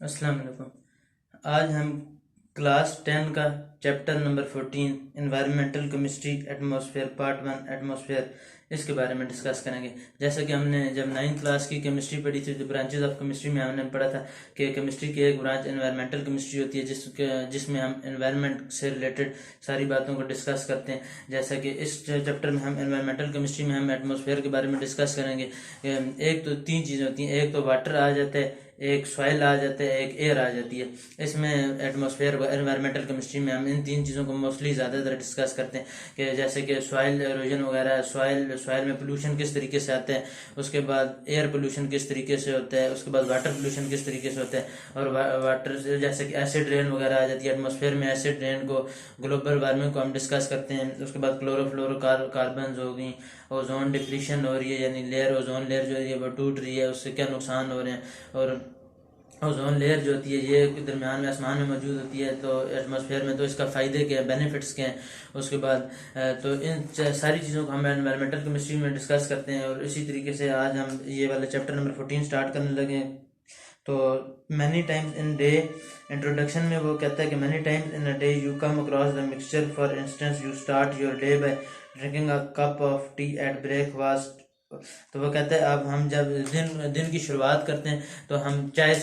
अस्सलाम वालेकुम। आज हम क्लास 10 का chapter number 14 environmental chemistry atmosphere part 1 atmosphere इसके बारे में डिस्कस करेंगे। जैसा कि हमने जब 9th क्लास की केमिस्ट्री पढ़ी थी तो ब्रांचेस ऑफ केमिस्ट्री में हमने पढ़ा था कि केमिस्ट्री की एक ब्रांच एनवायरमेंटल केमिस्ट्री होती है जिसमें हम एनवायरनमेंट से रिलेटेड सारी बातों को डिस्कस करते हैं। जैसा कि इस चैप्टर में हम एनवायरमेंटल केमिस्ट्री में हम एटमॉस्फेयर के बारे में डिस्कस करेंगे। एक तो तीन चीज़ें होती हैं, एक तो वाटर आ जाता है, एक सॉइल आ जाता है, एक एयर आ जाती है। इसमें एटमॉस्फेयर एनवायरमेंटल केमिस्ट्री में हम इन तीन चीज़ों को मोस्टली ज़्यादातर डिस्कस करते हैं कि जैसे कि सॉइल एरोजन वगैरह, सॉइल में पोल्यूशन किस तरीके से आता है, उसके बाद एयर पोल्यूशन किस तरीके से होता है, उसके बाद वाटर पोल्यूशन किस तरीके से होता है, और वाटर जैसे कि एसिड रेन वगैरह आ जाती है। एटमॉस्फेयर में एसिड रेन को, ग्लोबल वार्मिंग को हम डिस्कस करते हैं। उसके बाद क्लोरोफ्लोरोकार्बन हो गई, ओजोन डिप्लीशन हो रही है, यानी ओजोन लेयर जो है वो टूट रही है, उससे क्या नुकसान हो रहे हैं। और ओजोन लेयर जो होती है ये दरमियान में आसमान में मौजूद होती है, तो एटमॉस्फेयर में, तो इसका फ़ायदे क्या है, बेनिफिट्स क्या हैं। उसके बाद तो इन सारी चीज़ों को हम एनवायरमेंटल केमिस्ट्री में डिस्कस करते हैं। और इसी तरीके से आज हम ये वाला चैप्टर नंबर 14 स्टार्ट करने लगे। तो many times in day, introduction में वो कहता है कि many times in a day you come across the mixture. For instance you start your day by drinking a cup of tea at breakfast. तो वो कहता है अब हम जब दिन की शुरुआत करते हैं तो हम चाय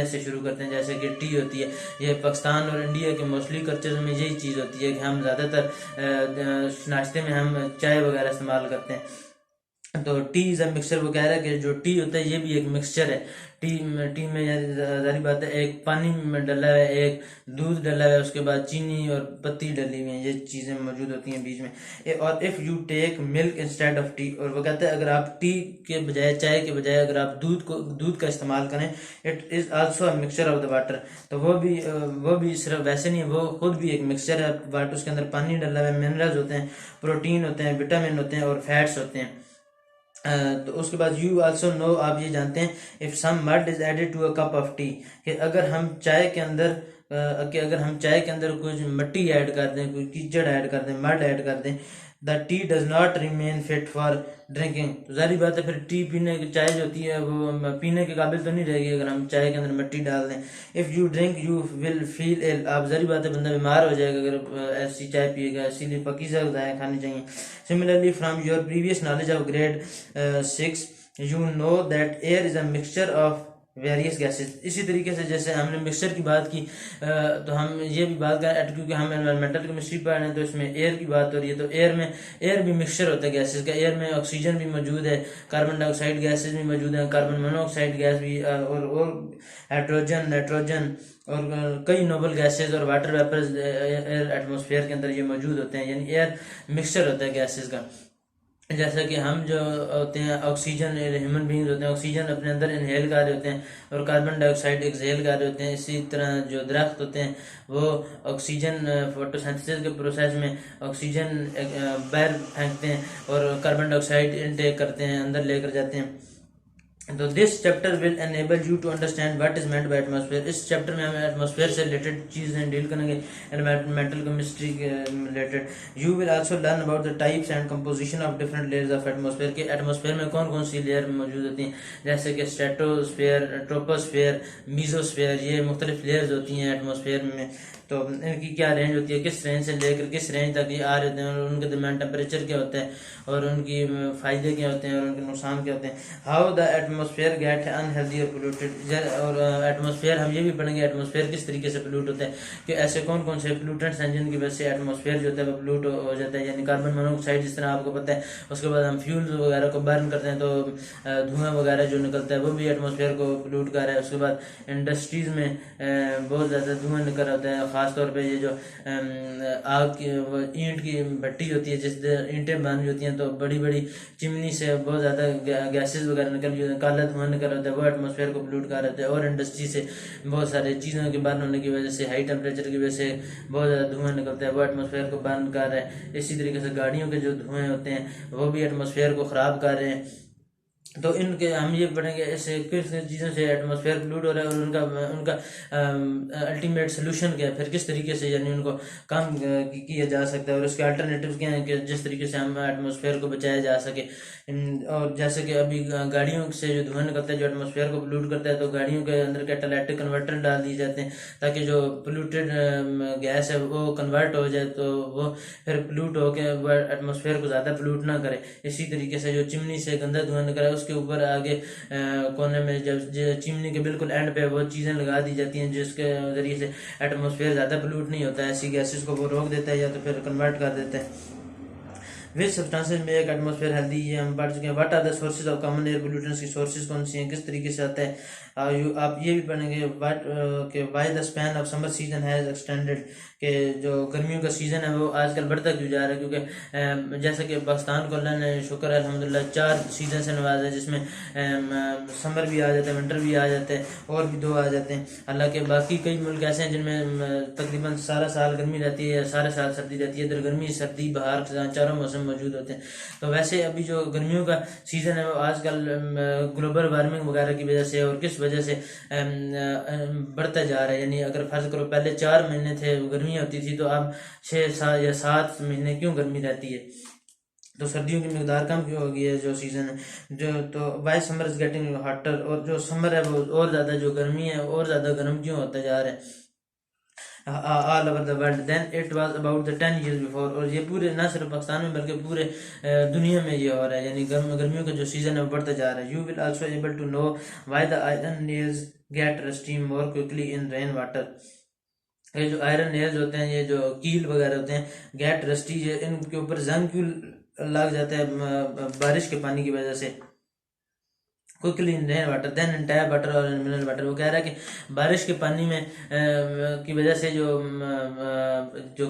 से शुरू करते हैं, जैसे कि टी होती है। ये पाकिस्तान और इंडिया के मोस्टली कल्चर में यही चीज़ होती है कि हम ज़्यादातर नाश्ते में हम चाय वगैरह इस्तेमाल करते हैं। तो टी इज़ अ मिक्सचर, वो कह रहा है कि जो टी होता है ये भी एक मिक्सचर है। टी में जारी बात है, एक पानी में डला है, एक दूध डला है, उसके बाद चीनी और पत्ती डली हुई है, ये चीज़ें मौजूद होती हैं बीच में। और if you take milk instead of tea, और वो कहता है अगर आप टी के बजाय, चाय के बजाय अगर आप दूध का इस्तेमाल करें, it is also a mixture of the water. तो वो भी सिर्फ वैसे नहीं है, वो खुद भी एक मिक्सचर है वाटर। उसके अंदर पानी डला हुआ है, मिनरल्स होते हैं, प्रोटीन होते हैं, विटामिन होते हैं और फैट्स होते हैं। तो उसके बाद यू आल्सो नो, आप ये जानते हैं, if some mud is added to a cup of tea, कि अगर हम चाय के अंदर कुछ मिट्टी ऐड कर दें, कोई कीचड़ ऐड कर दें, मड ऐड कर दें, the T does not remain fit for drinking. तो जारी बात है फिर टी पीने की, चाय जो होती है वो पीने के काबिल तो नहीं रहेगी अगर हम चाय के अंदर मिट्टी डाल दें। If you drink you will feel ill, आप जारी बात है बंदा बीमार हो जाएगा अगर ऐसी चाय पिएगा, इसीलिए पकीज़ा ग़िज़ाएं खानी चाहिए। Similarly, from your previous knowledge of grade 6, you know that air is a mixture of various gases. इसी तरीके से जैसे हमने मिक्सचर की बात की, तो हम ये भी बात करें, क्योंकि हम एनवायरमेंटल केमिस्ट्री पढ़ रहे हैं तो इसमें एयर की बात हो रही है। तो एयर भी मिक्सचर होता है गैसेज का। एयर में ऑक्सीजन भी मौजूद है, कार्बन डाइऑक्साइड गैसेज भी मौजूद हैं, कार्बन मोनोऑक्साइड गैस भी, और हाइड्रोजन, नाइट्रोजन और कई नोबल गैसेज और वाटर वेपर्स एयर एटमॉस्फेयर के अंदर ये मौजूद होते हैं। यानी एयर मिक्सचर होता है गैसेज का। जैसा कि हम जो होते हैं ऑक्सीजन, ह्यूमन बींग्स होते हैं ऑक्सीजन अपने अंदर इनहेल कर रहे होते हैं और कार्बन डाइऑक्साइड एक्सहेल कर रहे होते हैं। इसी तरह जो दरख्त होते हैं वो ऑक्सीजन फोटोसिंथेसिस के प्रोसेस में ऑक्सीजन बाहर फेंकते हैं और कार्बन डाइऑक्साइड इनटेक करते हैं, अंदर लेकर जाते हैं। तो this chapter will enable you to understand what is meant by atmosphere. इस चैप्टर में हम एटमॉस्फेयर से रिलेटेड चीज़ें डील करेंगे, एनवायरमेंटल केमिस्ट्री के related. You will also learn about the types and composition of different layers of atmosphere, के atmosphere में कौन कौन सी लेयर मौजूद होती हैं, जैसे कि स्ट्रेटोस्फेयर, ट्रोपोस्फेयर, मीजोस्फेयर, ये मुख्तलिफ लेयर्स होती हैं एटमॉस्फेयर में। तो इनकी क्या रेंज होती है, किस रेंज से लेकर किस रेंज तक ये आ रहे हैं, और उनके दरमियान टेम्परेचर क्या होता है, और उनकी फ़ायदे क्या होते हैं और उनके नुकसान क्या होते हैं। How the atmosphere get unhealthy और पोल्यूटेड, और एटमॉस्फेयर हम ये भी पढ़ेंगे एटमॉस्फेयर किस तरीके से पोल्यूट होता है, कि ऐसे कौन कौन से पोल्यूटेंट्स हैं जिनकी वजह से एटमॉस्फेयर जो होता है वो पोल्यूट हो जाता है। यानी कार्बन मोनोऑक्साइड, जिस तरह आपको पता है। उसके बाद हम फ्यूल्स वगैरह को बर्न करते हैं तो धुआं वगैरह जो निकलता है वो भी एटमॉस्फेयर को पोल्यूट कर रहा है। उसके बाद इंडस्ट्रीज़ में बहुत ज़्यादा धुआं निकल रहा होता है, ख़ासतौर पर ये जो आग की ईंट की भट्टी होती है, जिस ईंटें बन होती हैं तो बड़ी बड़ी चिमनी से बहुत ज़्यादा गैसेस वगैरह निकल रही होती है, काला धुआं निकल रहा होता है, वो एटमॉस्फेयर को पोल्यूट कर रहा है। और इंडस्ट्री से बहुत सारे चीज़ों के बर्न होने की वजह से, हाई टेम्परेचर की वजह से बहुत ज़्यादा धुआं निकलता है, वो एटमॉस्फेयर को बर्न कर रहा है। इसी तरीके से गाड़ियों के जो धुएँ होते हैं वो भी एटमॉस्फेयर को ख़राब कर रहे हैं। तो इनके हम ये पढ़ेंगे ऐसे किस किस चीज़ों से एटमॉस्फेयर पोल्यूट हो रहा है और उनका उनका अल्टीमेट सोल्यूशन क्या है, फिर किस तरीके से यानी उनको कम किया जा सकता है और उसके अल्टरनेटिव क्या है कि जिस तरीके से हम एटमॉस्फेयर को बचाया जा सके। और जैसे कि अभी गाड़ियों से जो धुआं निकलता है जो एटमॉस्फेयर को पोल्यूट करता है, तो गाड़ियों के अंदर कैटालिटिक कन्वर्टर डाल दिए जाते हैं ताकि जो पोल्यूटेड गैस है वो कन्वर्ट हो जाए, तो वो फिर पोल्यूट होकर वो एटमॉस्फेयर को ज़्यादा पोल्यूट ना करे। इसी तरीके से जो चिमनी से गंदा धुआं निकला है उसके ऊपर आगे कोने में जब चिमनी के बिल्कुल एंड पे वो चीज़ें लगा दी जाती हैं जिसके ज़रिए से एटमॉस्फेयर ज़्यादा पोल्यूट नहीं होता है। ऐसी गैसेस को वो रोक देता है या तो फिर कन्वर्ट कर देता है। विच सब्सटेंसेज में एक एटमॉस्फेयर हेल्दी, ये हम पढ़ चुके हैं। What are the sources of common air pollutants की सोर्सेज कौन सी हैं, किस तरीके से आता है। आप ये भी पढ़ेंगे why the span of summer season has extended, कि जो गर्मियों का सीज़न है वो आजकल बढ़ता क्यों जा रहा है, क्योंकि जैसे कि पाकिस्तान को अल्लाह ने शुक्र है अल्हम्दुलिल्लाह 4 सीज़न से नवाजा है, जिसमें समर भी आ जाता है, विंटर भी आ जाते हैं और भी 2 आ जाते हैं। हालांकि बाकी कई मुल्क ऐसे हैं जिनमें तकरीबन सारा साल गर्मी रहती है या सारा साल सर्दी रहती है। इधर गर्मी सर्दी बहार चारों मौसम मौजूद होते हैं। तो वैसे अभी जो गर्मियों का सीज़न है वो आजकल ग्लोबल वार्मिंग वगैरह की वजह से और किस वजह से बढ़ता जा रहा है। यानी अगर फर्ज करो पहले 4 महीने थे गर्मी होती थी, तो अब 6 या 7 महीने क्यों गर्मी रहती है, तो सर्दियों की मिकदार कम क्यों हो गई है जो सीज़न है जो। तो why summer is getting hotter, और जो समर है वो और ज़्यादा, जो गर्मी है और ज़्यादा गर्म क्यों होता जा रहा है all over the world then it was about the 10 years before. और ये पूरे ना सिर्फ पाकिस्तान में बल्कि पूरे दुनिया में ये हो रहा है। यानी गर्मियों का जो सीज़न है वो बढ़ता जा रहा है। You will also able to know why the iron nails get rusty more quickly in rain water. ये जो आयरन नेल्स होते हैं, ये जो कील वगैरह होते हैं, गेट रस्टी, इनके ऊपर जंग क्यों लग जाता है बारिश के पानी की वजह से। Quickly in rain water then in tap water और इन मिनरल वाटर। वो कह रहा है कि बारिश के पानी में की वजह से जो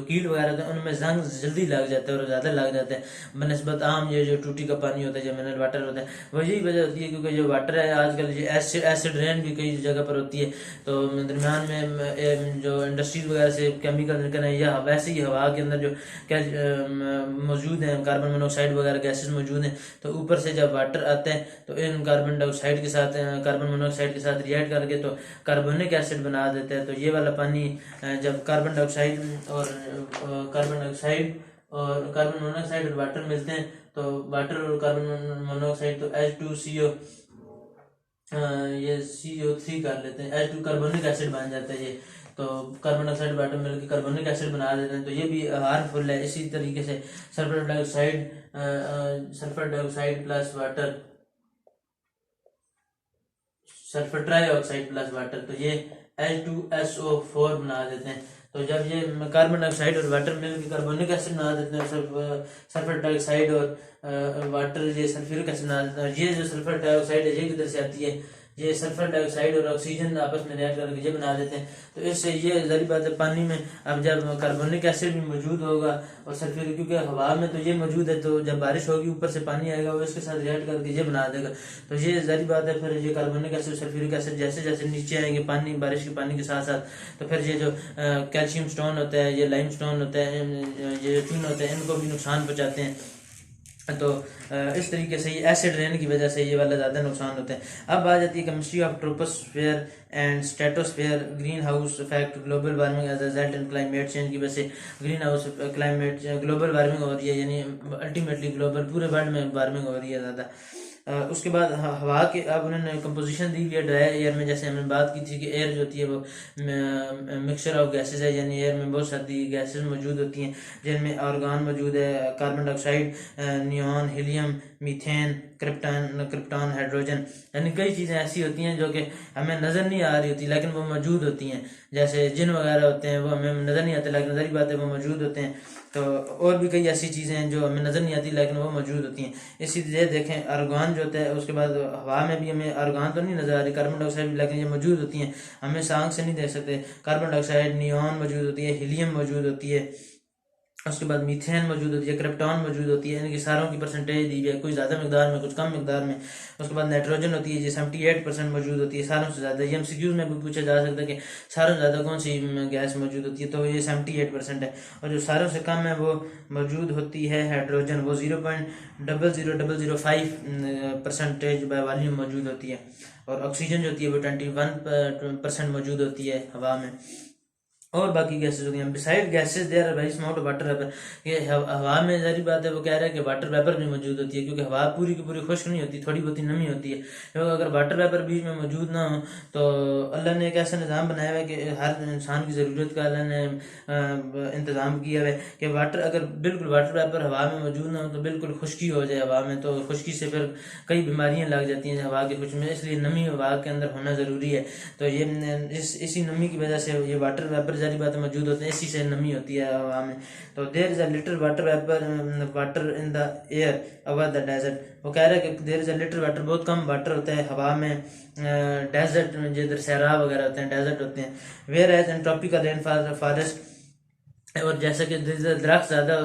कील वगैरह होते हैं उनमें जंग जल्दी लग जाता है और ज़्यादा लग जाता है बनस्बत आम ये जो टूटी का पानी होता है, जो मिनरल वाटर होता है। वो यही वजह होती है क्योंकि जो वाटर है आजकल ये एसिड रेन भी कई जगह पर होती है। तो दरमियान में जो इंडस्ट्रीज वगैरह से केमिकल निकल रहे हैं या वैसे ही हवा के अंदर जो क्या मौजूद हैं कार्बन मोनोऑक्साइड वगैरह गैसेज मौजूद हैं, तो ऊपर से जब वाटर आता है तो इन कार्बन डाइऑक्साइड के साथ कार्बन मोनोऑक्साइड के साथ रिएक्ट करके तो कार्बोनिक एसिड बना देता है। तो ये वाला पानी जब कार्बन डाइऑक्साइड और कार्बन मोनोऑक्साइड और वाटर मिलते हैं, तो वाटर और कार्बन मोनोऑक्साइड तो H2CO ये CO3 कर लेते हैं, H2 कार्बोनिक एसिड बन जाता है। ये तो कार्बन डाइऑक्साइड वाटर मिलकर कार्बोनिक एसिड बना देते हैं, तो ये भी हार्मफुल है। इसी तरीके से sulphur dioxide plus water, sulphur trioxide plus water, तो ये H2SO4 बना देते हैं। तो जब ये कार्बन डाइऑक्साइड और वाटर मिलकर कार्बोनिक एसिड बना देते हैं, सल्फर डाइऑक्साइड और वाटर ये सल्फ्यूरिक एसिड बना देते हैं। ये जो सल्फर डाइऑक्साइड है ये किधर से आती है, ये सल्फर डाइऑक्साइड और ऑक्सीजन आपस में रिएक्ट करके ये बना देते हैं। तो इससे ये जारी बात है पानी में अब जब कार्बोनिक एसिड भी मौजूद होगा और सल्फ्यूरिक, क्योंकि हवा में तो ये मौजूद है, तो जब बारिश होगी ऊपर से पानी आएगा वो इसके साथ रिएक्ट करके ये बना देगा। तो ये जारी बात है फिर ये कार्बोनिक एसिड सल्फ्यूरिक एसिड जैसे जैसे नीचे आएंगे पानी बारिश के पानी के साथ साथ, तो फिर ये जो कैल्शियम स्टोन होता है, ये लाइम स्टोन होता है, ये जो चून होते हैं, इनको भी नुकसान पहुँचाते हैं। तो इस तरीके से ये एसिड रेन की वजह से ये वाला ज़्यादा नुकसान होते हैं। अब आ जाती है chemistry of troposphere and stratosphere, green house effect, global warming as result in climate change की वजह से green house climate global warming हो रही है, यानी अल्टीमेटली ग्लोबल पूरे वर्ल्ड में वार्मिंग हो रही है ज़्यादा। उसके बाद हवा के अब उन्होंने कंपोजिशन दी हुई है ड्राई एयर में, जैसे हमने बात की थी कि एयर जो होती है वो मिक्सचर ऑफ गैसेज है, यानी एयर में बहुत सारी गैसेज मौजूद होती हैं जिनमें आर्गन मौजूद है, carbon dioxide, neon, helium, methane, krypton, hydrogen, यानी कई चीज़ें ऐसी होती हैं जो कि हमें नज़र नहीं आ रही होती लेकिन वो मौजूद होती हैं। जैसे जिन वगैरह होते हैं वो हमें नज़र नहीं आते लेकिन नज़री बात है वो मौजूद होते हैं। तो और भी कई ऐसी चीज़ें हैं जो हमें नज़र नहीं आती लेकिन वो मौजूद होती हैं। इसी तरह देखें आर्गन जो होता है, उसके बाद हवा में भी हमें आर्गन तो नहीं नज़र आ रही, कार्बन डाइऑक्साइड भी, लेकिन ये मौजूद होती हैं, हमें आंख से नहीं देख सकते। कार्बन डाइऑक्साइड, नियॉन मौजूद होती है, हीलियम मौजूद होती है, उसके बाद मीथेन मौजूद होती है, क्रिप्टॉन मौजूद होती है, इनकी सारों की परसेंटेज दी हुई है, कुछ ज़्यादा मकदार में कुछ कम मकदार में। उसके बाद नाइट्रोजन होती है, ये 78% मौजूद होती है सारों से ज़्यादा। ये MCQs में भी पूछा जा सकता है कि सारों से ज़्यादा कौन सी गैस मौजूद होती है, तो ये 78% है। और जो सारों से कम है वो मौजूद होती है हाइड्रोजन, वो 0.00005 परसेंटेज बाय वॉल्यूम मौजूद होती है। और ऑक्सीजन जो होती है वो 21% मौजूद होती है हवा में। और बाकी गैसेज होती हैं। Beside gases there are very small water vapour, ये हवा में जारी बात है, वो कह रहा है कि वाटर वेपर भी मौजूद होती है, क्योंकि हवा पूरी की पूरी खुश्क नहीं होती, थोड़ी बहुत नमी होती है। क्योंकि अगर वाटर वेपर बीच में मौजूद ना हो तो अल्लाह ने एक ऐसा निज़ाम बनाया हुआ है कि हर इंसान की ज़रूरत का अल्लाह ने इंतज़ाम किया है कि वाटर अगर बिल्कुल वाटर वेपर हवा में मौजूद ना हो तो बिल्कुल खुश्की हो जाए हवा में, तो खुश्की से फिर कई बीमारियाँ लग जाती हैं हवा की खुश्की में, इसलिए नमी हवा के अंदर होना ज़रूरी है। तो ये इसी नमी की वजह से ये वाटर वेपर जारी बात मौजूद होते हैं, इसी से नमी होती है हवा में। तो there is a little water vapour water in the air over the desert, वो कह रहा है कि there is a little water, बहुत कम वाटर होता है हवा में डेजर्ट में, जिधर सहरा वगैरह होते हैं, डेजर्ट होते हैं। Whereas in tropical rain forest, और जैसा कि दरख्त ज़्यादा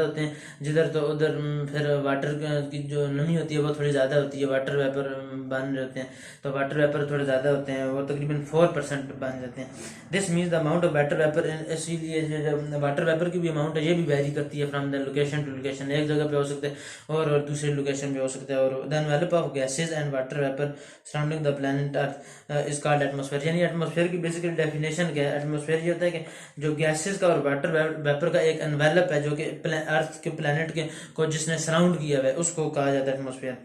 होते हैं जिधर, तो उधर फिर वाटर की जो नमी होती है वो थोड़ी ज़्यादा होती है, वाटर वेपर बन रहे होते हैं, तो वाटर वेपर थोड़े ज़्यादा होते हैं, वो तकरीबन 4% बन जाते हैं। This means the amount of water vapour, इसीलिए जो वाटर वेपर की भी अमाउंट है ये भी वेरी करती है from the location to location, एक जगह पे हो सकता है और दूसरी लोकेशन पे हो सकता है। और the envelope of gases and water vapour surrounding the planet earth is called atmosphere. यानी एटमॉस्फेयर की बेसिकली डेफिनेशन क्या है? एटमॉस्फेयर ये होता है कि जो गैसेज का और वाटर वेपर का एक एनवेलप है जो कि अर्थ के प्लैनेट के को जिसने सराउंड किया हुआ है, उसको कहा जाता है एटमॉस्फेयर।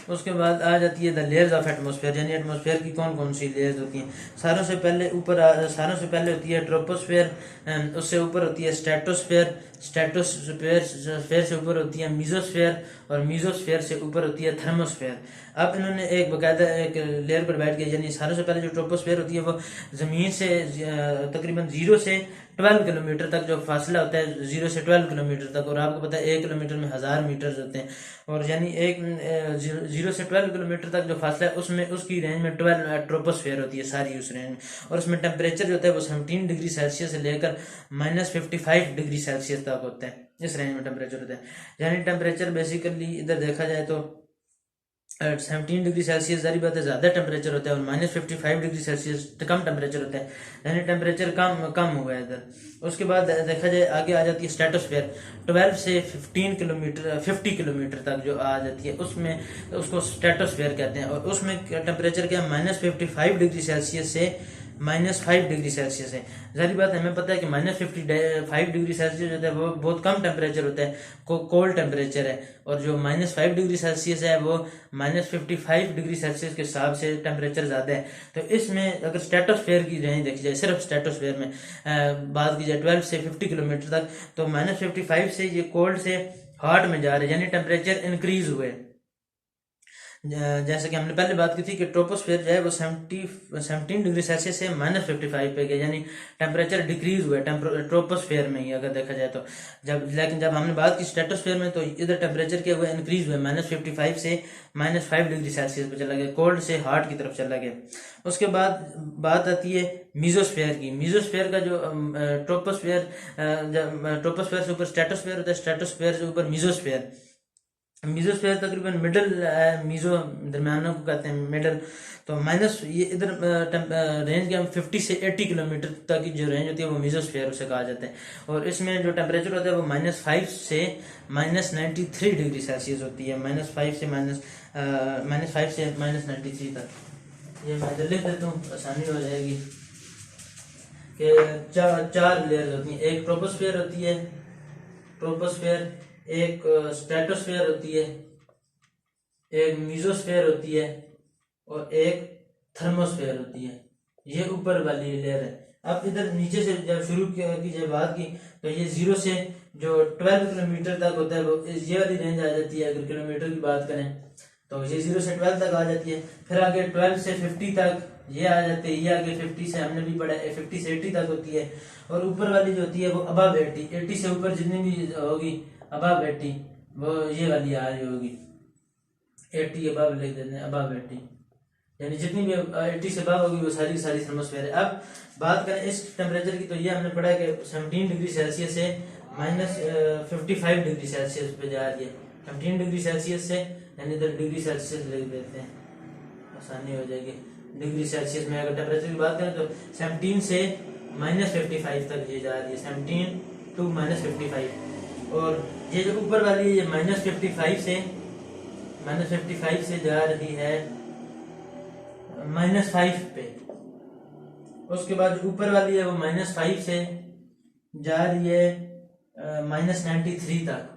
उसके बाद आ जाती है द लेयर्स ऑफ एटमॉस्फेयर, यानी एटमॉस्फेयर की कौन कौन सी लेयर्स होती हैं। सारों से पहले होती है ट्रोपोस्फेयर, उससे ऊपर होती है स्ट्रेटोस्फेयर, स्ट्रेटोस्फेयर से ऊपर होती है मीजोस्फेयर, और मीजोस्फेयर से ऊपर होती है थर्मोस्फेयर। अब इन्होंने एक बाकायदा एक लेयर पर बैठ गया, यानी सारों से पहले जो ट्रोपोस्फेयर होती है वो ज़मीन से तकरीबन 0 से 12 किलोमीटर तक जो फासला होता है, 0 से 12 किलोमीटर तक, और आपको पता है 1 किलोमीटर में 1000 मीटर होते हैं, और यानी 0 से 12 किलोमीटर तक जो फासला है उसमें उसकी रेंज में 12 ट्रोपोस्फेयर होती है सारी उस रेंज में। और उसमें टेम्परेचर जो होता है वो 17 डिग्री सेल्सियस से लेकर -55 डिग्री सेल्सियस तक होता है, इस रेंज में टेम्परेचर होता है। यानी टेम्परेचर बेसिकली इधर देखा जाए तो 17 डिग्री सेल्सियस जारी बात है ज़्यादा टेम्परेचर होता है, और -55 डिग्री सेल्सियस कम टेम्परेचर होता है, यानी टेम्परेचर कम हुआ है इधर। उसके बाद देखा जाए आगे आ जाती है स्ट्रेटोस्फेयर, 12 से 50 किलोमीटर तक जो आ जाती है, उसमें उसको स्ट्रेटोस्फेयर कहते हैं, और उसमें टेम्परेचर क्या है -55 डिग्री सेल्सियस से -5 डिग्री सेल्सियस है। जारी बात है, हमें पता है कि -55 डिग्री सेल्सियस होता है वो बहुत कम टेम्परेचर होता है, कोल्ड टेम्परेचर है, और जो -5 डिग्री सेल्सियस है वो -55 डिग्री सेल्सियस के हिसाब से टेम्परेचर ज़्यादा है। तो इसमें अगर स्ट्रेटोस्फेयर की रेंज देखी जाए, सिर्फ स्ट्रेटोस्फेयर में बात की जाए 12 से 50 किलोमीटर तक, तो -55 से ये कोल्ड से हॉट में जा रहे हैं, यानी टेम्परेचर इंक्रीज हुए। जैसे कि हमने पहले बात की थी कि ट्रोपोस्फेयर जो है वो 17 डिग्री सेल्सियस से -55 पे गया, यानी टेम्परेचर डिक्रीज हुआ है ट्रोपोस्फेयर में ही अगर देखा जाए तो। लेकिन जब हमने बात की स्ट्रेटोस्फेयर में, तो इधर टेम्परेचर क्या हुआ, इंक्रीज हुआ, -55 से -5 डिग्री सेल्सियस पे चला गया, कोल्ड से हॉट की तरफ चला गया। उसके बाद बात आती है मीजोस्फेयर की। मीजोस्फेयर का जो ट्रोपोस्फेयर से ऊपर स्ट्रेटोस्फेयर होता है, स्ट्रेटोस्फेयर से ऊपर मीजोस्फेयर। मीजोस्फेयर तकरीबन मिडल मीजो दरमियाना को कहते हैं मिडल, तो माइनस ये इधर रेंज के 50 से 80 किलोमीटर तक की जो रेंज होती है वो मीजोस्फेयर उसे कहा जाता है। और इसमें जो टेम्परेचर होता है वो -5 से -93 डिग्री सेल्सियस होती है, -5 से -93 तक। ये मैं इधर लिख देता हूँ, आसानी हो जाएगी कि चार लेयर होती हैं। एक ट्रोपोस्फेयर होती है, ट्रोपोस्फेयर, एक स्ट्रेटोस्फेयर होती है, एक मीजोस्फेयर होती है, और एक थर्मोस्फेयर होती है। ये ऊपर वाली लेयर है। अब इधर नीचे से जब शुरू की जब बात की तो ये 0 से जो 12 किलोमीटर तक होता है वो ये वाली रेंज आ जाती है। अगर किलोमीटर की बात करें तो ये 0 से 12 तक आ जाती है। फिर आगे 12 से 50 तक ये आ जाते हैं, ये आगे 50 से हमने भी पढ़ा है 50 से 80 तक होती है। और ऊपर वाली जो होती है वो अबव 80 से ऊपर जितनी भी होगी अबव 80 वो ये वाली आ रही होगी, 80 अबव लिख देते हैं, अबव 80। यानी जितनी भी 80 से above होगी वो सारी की सारी थर्मोस्फेयर है। अब बात करें इस टेम्परेचर की, तो ये हमने पढ़ा कि 17 डिग्री सेल्सियस से -55 डिग्री सेल्सियस पे जा रही है। 17 डिग्री सेल्सियस से, यानी इधर डिग्री सेल्सियस लिख देते हैं, आसानी हो जाएगी। डिग्री सेल्सियस में अगर टेम्परेचर की बात करें तो 17 से -55 तक ये जा रही है, 17 to -55। और ये जो ऊपर वाली ये -55 से जा रही है -5 पे। उसके बाद ऊपर वाली है वो -5 से जा रही है -93 तक,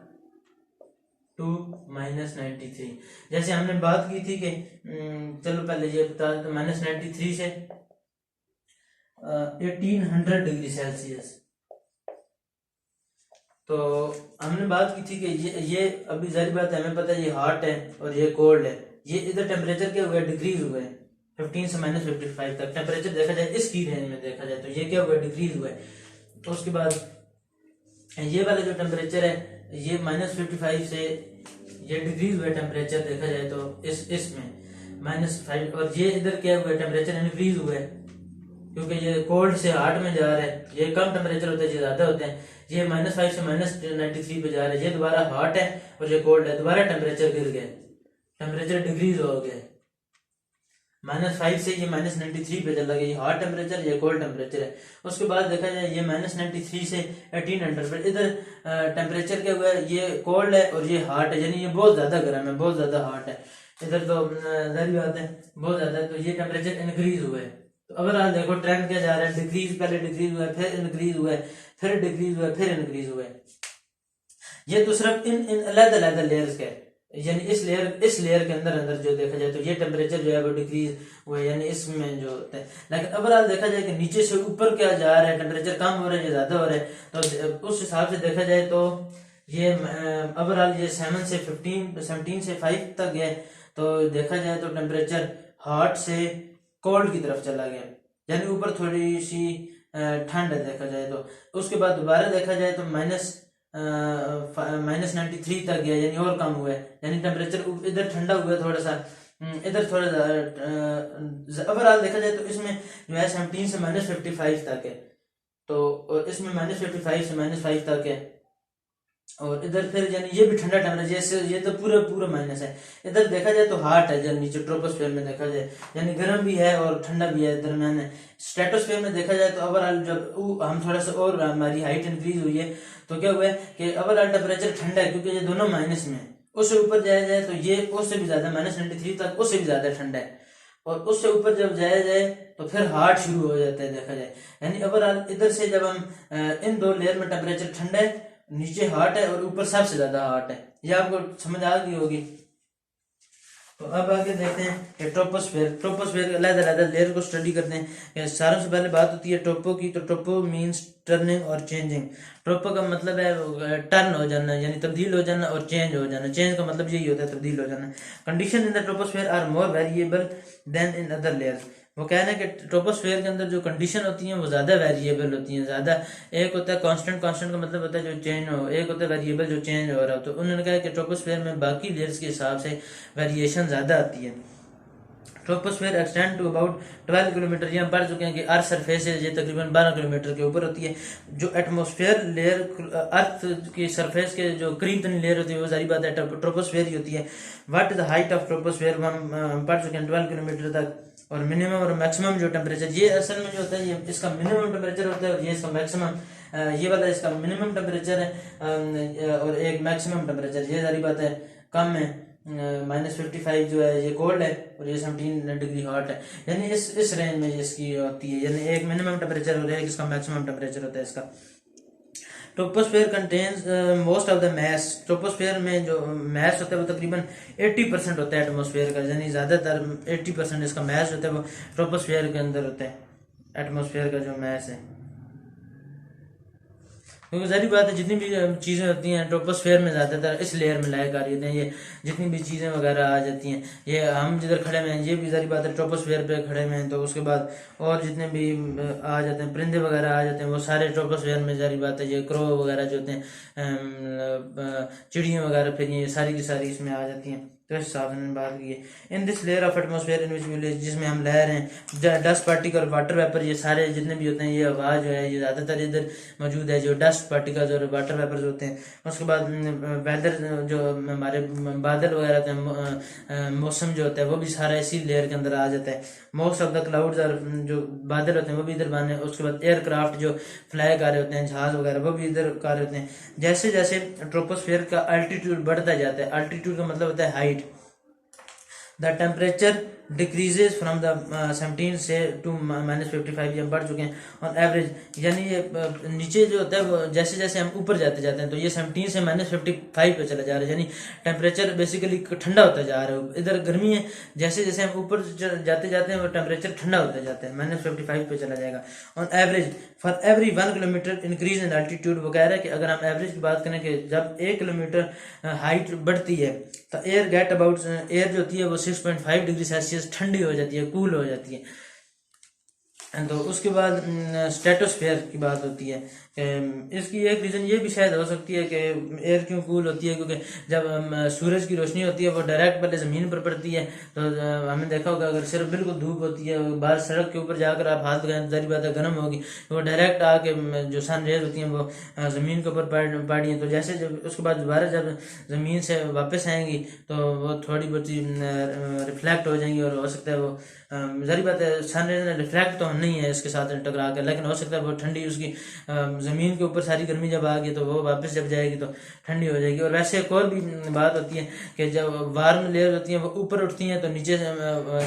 टू -93। जैसे हमने बात की थी कि चलो पहले ये बता दें, -93 से 1800 डिग्री सेल्सियस। तो हमने बात की थी कि ये अभी जारी बात है, हमें पता है ये हॉट है और ये कोल्ड है। ये इधर टेम्परेचर क्या हुआ है, डिक्रीज हुआ है 15 से -55 तक टेम्परेचर देखा जाए, इसकी रेंज में देखा जाए तो ये क्या हुआ है, डिक्रीज हुआ है। तो उसके बाद ये वाला जो टेम्परेचर है ये -55 से ये डिक्रीज हुआ है टेम्परेचर देखा जाए तो इसमें -5। और ये इधर क्या हुआ है, टेम्परेचर इंक्रीज हुआ है क्योंकि ये कोल्ड से हॉट में जा रहा है। ये कम टेम्परेचर होता है, ये ज्यादा होते हैं। ये -5 से -93 पे जा रहा है, ये दोबारा हॉट है और ये कोल्ड है, दोबारा टेम्परेचर गिर गया, टेम्परेचर डिक्रीज हो गया। -5 से ये -93 पे चला गया, ये हॉट टेम्परेचर, ये कोल्ड टेम्परेचर है। उसके बाद देखा जाए ये -93 से 1800 पे, इधर टेम्परेचर क्या हुआ है, ये कोल्ड है और ये हॉट है, यानी ये बहुत ज्यादा गर्म है, बहुत ज्यादा हॉट है। इधर तो जाहिर बात है बहुत ज्यादा है, तो ये टेम्परेचर इंक्रीज हुआ है। तो अगर आप देखो ट्रेंड क्या जा रहा है, डिक्रीज, पहले डिक्रीज हुआ है, फिर इंक्रीज हुआ है, फिर डिक्रीज हुआ है, फिर इंक्रीज हुआ है। ये तो सिर्फ इन अलग-अलग लेयर्स के, यानी इस लेयर के अंदर जो देखा जाए तो ये टेम्परेचर जो है वो डिक्रीज हुआ है, यानी इसमें जो होता है। लेकिन ओवरऑल देखा जाए कि नीचे से ऊपर क्या जा रहा है, टेम्परेचर कम हो रहा है या ज्यादा हो रहा है, तो उस हिसाब से देखा जाए तो ये ओवरऑल ये 17 से 5 तक है। तो देखा जाए तो टेम्परेचर हॉट से कोल्ड की तरफ चला गया, यानी ऊपर थोड़ी सी ठंड है देखा जाए तो। उसके बाद दोबारा देखा जाए तो -93 तक गया, यानी और कम हुआ है, यानी टेम्परेचर इधर ठंडा हुआ है थोड़ा सा, इधर थोड़ा ओवरऑल देखा जाए तो इसमें जो है 17 से -55 तक है, तो इसमें -55 से -5 तक है। और इधर फिर यानी ये भी ठंडा टेम्परेचर, जैसे ये तो पूरा माइनस है। इधर देखा जाए तो हॉट है, जब नीचे ट्रोपोस्फेयर में देखा जाए यानी गर्म भी है और ठंडा भी है, दरम्यान है। स्ट्रेटोस्फेयर में देखा जाए तो ओवरऑल जब हम थोड़ा सा और हमारी हाइट इंक्रीज हुई है तो क्या हुआ है कि ओवरऑल टेम्परेचर ठंडा है, क्योंकि ये दोनों माइनस में है। उससे ऊपर जाया जाए तो ये उससे भी ज्यादा -93 तक, उससे भी ज्यादा ठंडा है। और उससे ऊपर जब जाया जाए तो फिर हॉट शुरू हो जाता है देखा जाए, यानी ओवरऑल इधर से जब हम इन दो लेयर में टेम्परेचर ठंडा है, नीचे हॉट है और ऊपर सबसे ज्यादा हॉट है। ये आपको समझ आ गई होगी। तो अब आगे देखते हैं कि ट्रोपोस्फेयर अलग लेयर को स्टडी करते हैं। सारों से पहले बात होती है ट्रोपो की, तो ट्रोपो मींस टर्निंग और चेंजिंग। ट्रोपो का मतलब है टर्न हो जाना, यानी तब्दील हो जाना, और चेंज हो जाना, चेंज का मतलब यही होता है तब्दील हो जाना। Condition in the troposphere are more variable than in other layers. वो कहना है कि ट्रोपोस्फेयर के अंदर जो कंडीशन होती हैं वो ज्यादा वेरिएबल होती हैं, ज्यादा। एक होता है कांस्टेंट का मतलब होता है जो चेंज हो, एक होता है वेरिएबल जो चेंज हो रहा हो। तो उन्होंने कहा कि ट्रोपोस्फेयर में बाकी लेयर्स के हिसाब से वेरिएशन ज्यादा आती है। Troposphere extend to about 12 kilometre, ये हम पढ़ चुके हैं कि अर्थ सरफेस है ये तकरीबन 12 किलोमीटर के ऊपर होती है। जो एटमॉस्फेयर लेयर अर्थ की सरफेस के जो करीब तरीन लेयर होती है वो सारी बात है ट्रोपोस्फेयर ही होती है। What is the height of troposphere, हम पढ़ चुके हैं 12 किलोमीटर तक। और मिनिमम और मैक्सिमम जो टेम्परेचर, ये असल में जो होता है ये इसका मिनिमम टेम्परेचर होता है और ये इसका मैक्सिमम, ये वाला इसका मिनिमम टेम्परेचर है और एक मैक्सिमम टेम्परेचर, ये सारी बात है कम है। -55 जो है ये कोल्ड है और ये 17 डिग्री हॉट है, यानी इस रेंज में इसकी होती है, यानी एक मिनिमम टेम्परेचर और एक इसका मैक्सिमम टेम्परेचर होता है इसका। Troposphere contains most of the mass, troposphere में जो मैस होता है वो तकरीबन 80% होता है एटमॉस्फेयर का, यानी ज्यादातर 80% इसका मैस होता है वो ट्रोपोस्फेयर के अंदर होता है, एटमॉस्फेयर का जो मैस है। क्योंकि सारी बात है जितनी भी चीज़ें होती हैं ट्रोपोस्फेयर में ज़्यादातर इस लेयर में लाया कर रही हैं, ये जितनी भी चीज़ें वगैरह आ जाती हैं, ये हम जिधर खड़े हुए हैं ये भी सारी बात है ट्रोपोस्फेयर पे खड़े हुए हैं। तो उसके बाद और जितने भी आ जाते हैं परिंदे वगैरह आ जाते हैं वो सारे ट्रोपोस्फेयर में सारी बात है। ये क्रो वगैरह जो होते हैं, चिड़ियाँ वगैरह, फिर ये सारी की सारी इसमें आ जाती हैं। तो इस हिसाब से मैंने बात की है। In this layer of atmosphere in which, जिसमें हम रह रहे हैं, डस्ट पार्टिकल, वाटर वेपर, ये सारे जितने भी होते हैं, ये हवा जो है ये ज़्यादातर इधर मौजूद है, जो डस्ट पार्टिकल्स और वाटर वेपर्स होते हैं। उसके बाद वेदर, जो हमारे बादल वगैरह होते हैं, मौसम जो होता है वो भी सारा इसी लेयर के अंदर आ जाता है। मोस्ट ऑफ द क्लाउड्स और जो बादल होते हैं वो भी इधर बने। उसके बाद एयरक्राफ्ट जो फ्लाई कर रहे होते हैं, जहाज वगैरह, वो भी इधर कर रहे होते हैं। जैसे जैसे ट्रोपोस्फेयर का अल्टीट्यूड बढ़ता जाता है, अल्टीट्यूड का मतलब होता है height, the temperature decreases from the 17 से टू -55, ये बढ़ चुके हैं ऑन एवरेज। यानी ये नीचे जो होता है वो जैसे जैसे हम ऊपर जाते जाते हैं तो ये 17 से -55 पे चला जा रहा है, यानी टेम्परेचर बेसिकली ठंडा होता जा रहा है। इधर गर्मी है, जैसे जैसे हम ऊपर जाते जाते हैं वो टेम्परेचर ठंडा होता जाता है, -55 पे चला जाएगा on average for every 1 kilometre increase in altitude. वो कह रहा है कि अगर हम एवरेज की बात करें कि जब 1 किलोमीटर हाइट बढ़ती है तो एयर जो होती है वो 6.5 डिग्री सेल्सियस ठंडी हो जाती है, कूल हो जाती है। तो उसके बाद स्ट्रेटोस्फेयर की बात होती है। इसकी एक रीज़न ये भी शायद हो सकती है कि एयर क्यों कूल होती है, क्योंकि जब सूरज की रोशनी होती है वो डायरेक्ट पहले ज़मीन पर पड़ती है। तो हमने देखा होगा अगर सिर्फ बिल्कुल धूप होती है, बाहर सड़क के ऊपर जाकर आप हाथ लगाएं तो जारी बात है गर्म होगी, वो डायरेक्ट आके जो सन रेज होती हैं वो ज़मीन के ऊपर पड़ी हैं। तो जैसे जब उसके बाद दोबारा जब ज़मीन से वापस आएंगी तो वो थोड़ी बहुत रिफ्लेक्ट हो जाएंगी, और हो सकता है वो जारी बात है सन रेज रिफ्लेक्ट तो नहीं है इसके साथ टकरा कर, लेकिन हो सकता है वो ठंडी उसकी ज़मीन के ऊपर सारी गर्मी जब आ गई तो वो वापस जब जाएगी तो ठंडी हो जाएगी। और वैसे एक और भी बात होती है कि जब वार्म लेयर होती हैं वो ऊपर उठती हैं, तो नीचे से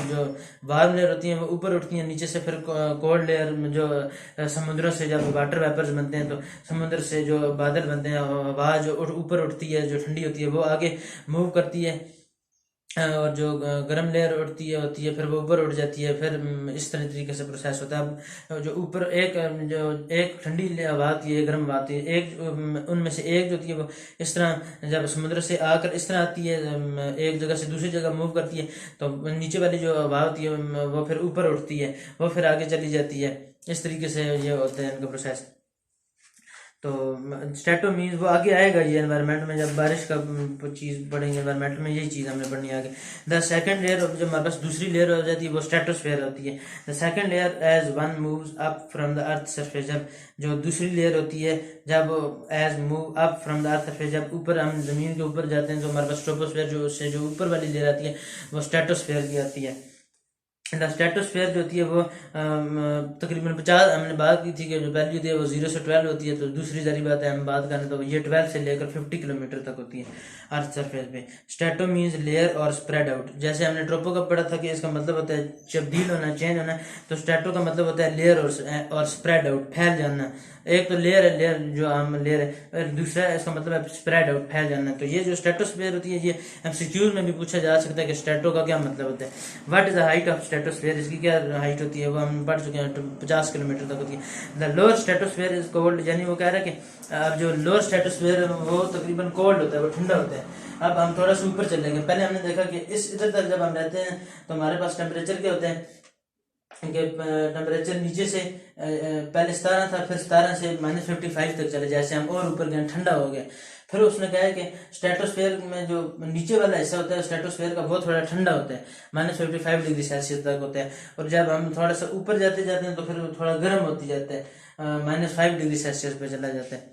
जो वार्म लेयर होती हैं वो ऊपर उठती हैं, नीचे से फिर कोल्ड लेयर जो समुद्रों से जब वाटर वेपर्स बनते हैं तो समुद्र से जो बादल बनते हैं, हवा जो ऊपर उठती है जो ठंडी होती है वो आगे मूव करती है, और जो गर्म लेयर उठती है होती है फिर वो ऊपर उठ जाती है। फिर इस तरीके से प्रोसेस होता है। अब जो ऊपर एक ठंडी हवा आती है, गर्म हवा आती है, एक उनमें से एक जो होती है वो इस तरह जब समुद्र से आकर इस तरह आती है, एक जगह से दूसरी जगह मूव करती है, तो नीचे वाली जो हवा होती है वो फिर ऊपर उठती है, वो फिर आगे चली जाती है। इस तरीके से ये होता है इनका प्रोसेस। तो स्ट्रेटो मीन्स वो आगे आएगा ये एनवायरनमेंट में, जब बारिश का चीज़ पढ़ेंगे एनवायरनमेंट में यही चीज़ हमने पढ़नी आगे। द सेकंड लेयर, जब हमारे पास दूसरी लेयर हो जाती है वो स्ट्रेटोस्फेयर होती है। The second layer as one moves up from the earth surface, जब जो दूसरी लेयर होती है जब as move up from the earth surface, जब ऊपर हम ज़मीन के ऊपर जाते हैं तो हमारे पास ट्रोपोस्फेयर जो उससे जो ऊपर वाली लेयर आती है वो स्ट्रेटोस्फेयर की आती है। द स्ट्रेटोस्फेयर जो होती है वो तकरीबन 50, हमने बात की थी कि जो वैल्यू होती है वो 0 से 12 होती है, तो दूसरी जारी बात है हम बात करें तो ये 12 से लेकर 50 किलोमीटर तक होती है अर्थ सरफेस पे। स्ट्रेटो मीन्स लेयर और स्प्रेड आउट। जैसे हमने ट्रोपो का पढ़ा था कि इसका मतलब होता है तब्दील होना, चेंज होना, तो स्ट्रेटो का मतलब होता है लेयर और स्प्रेड आउट, फैल जाना। एक तो लेयर है, लेयर जो आम लेयर है, दूसरा इसका मतलब है स्प्रेड आउट, फैल जाना। तो ये जो स्ट्रेटोस्फेयर होती है ये एमसीक्यूज में भी पूछा जा सकता है कि स्ट्रेटो का क्या मतलब होता है, what is the height of stratosphere, इसकी क्या हाइट होती है, वो हम पढ़ चुके हैं, 50 किलोमीटर तक होती है। The lower stratosphere is cold, यानी वो कह रहा है कि अब जो लोअर स्ट्रेटोस्फेयर है वो तकरीबन कोल्ड होता है, वो ठंडा होता है। अब हम थोड़ा सा ऊपर चलेंगे। पहले हमने देखा कि इस इधर तक जब हम रहते हैं तो हमारे पास टेम्परेचर क्या होते हैं कि टेम्परेचर नीचे से पहले 17 था, फिर 17 से -55 तक चले, जैसे हम और ऊपर गए ठंडा हो गया। फिर उसने कहा है कि स्ट्रेटोस्फेयर में जो नीचे वाला हिस्सा होता है स्ट्रेटोस्फेयर का वो थोड़ा ठंडा होता है, -55 डिग्री सेल्सियस तक होता है। और जब हम थोड़ा सा ऊपर जाते जाते हैं तो फिर थोड़ा गर्म होती जाता है, -5 डिग्री सेल्सियस पे चला जाता है।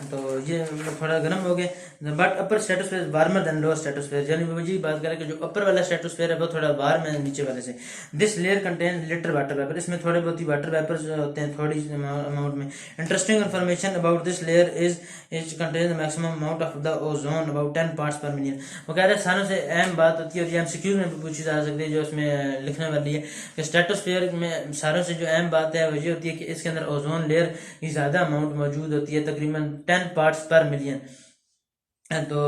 तो ये थोड़ा गर्म हो गए। But upper stratosphere warmer than lower stratosphere, यानी वो जी बात करें कि जो अपर वाला स्ट्रेटोस्फेयर है वो थोड़ा वार्म है नीचे वाले से। This layer contain little water vapour, इसमें थोड़े बहुत ही वाटर वेपर्स होते हैं थोड़ी अमाउंट में। Interesting information about this layer is contain the maximum amount of the ozone about 10 parts पर मिलियन। वो कह रहे हैं सारों से अहम बात होती है और ये एमसीक्यू में भी पूछी जा सकती है जो इसमें लिखने वाली है कि स्ट्रेटोस्फेयर में सारों से जो अहम बात है वो ये होती है कि इसके अंदर ओजोन लेयर की ज़्यादा अमाउंट मौजूद होती है, तकरीबन 10 पार्ट्स पर मिलियन। तो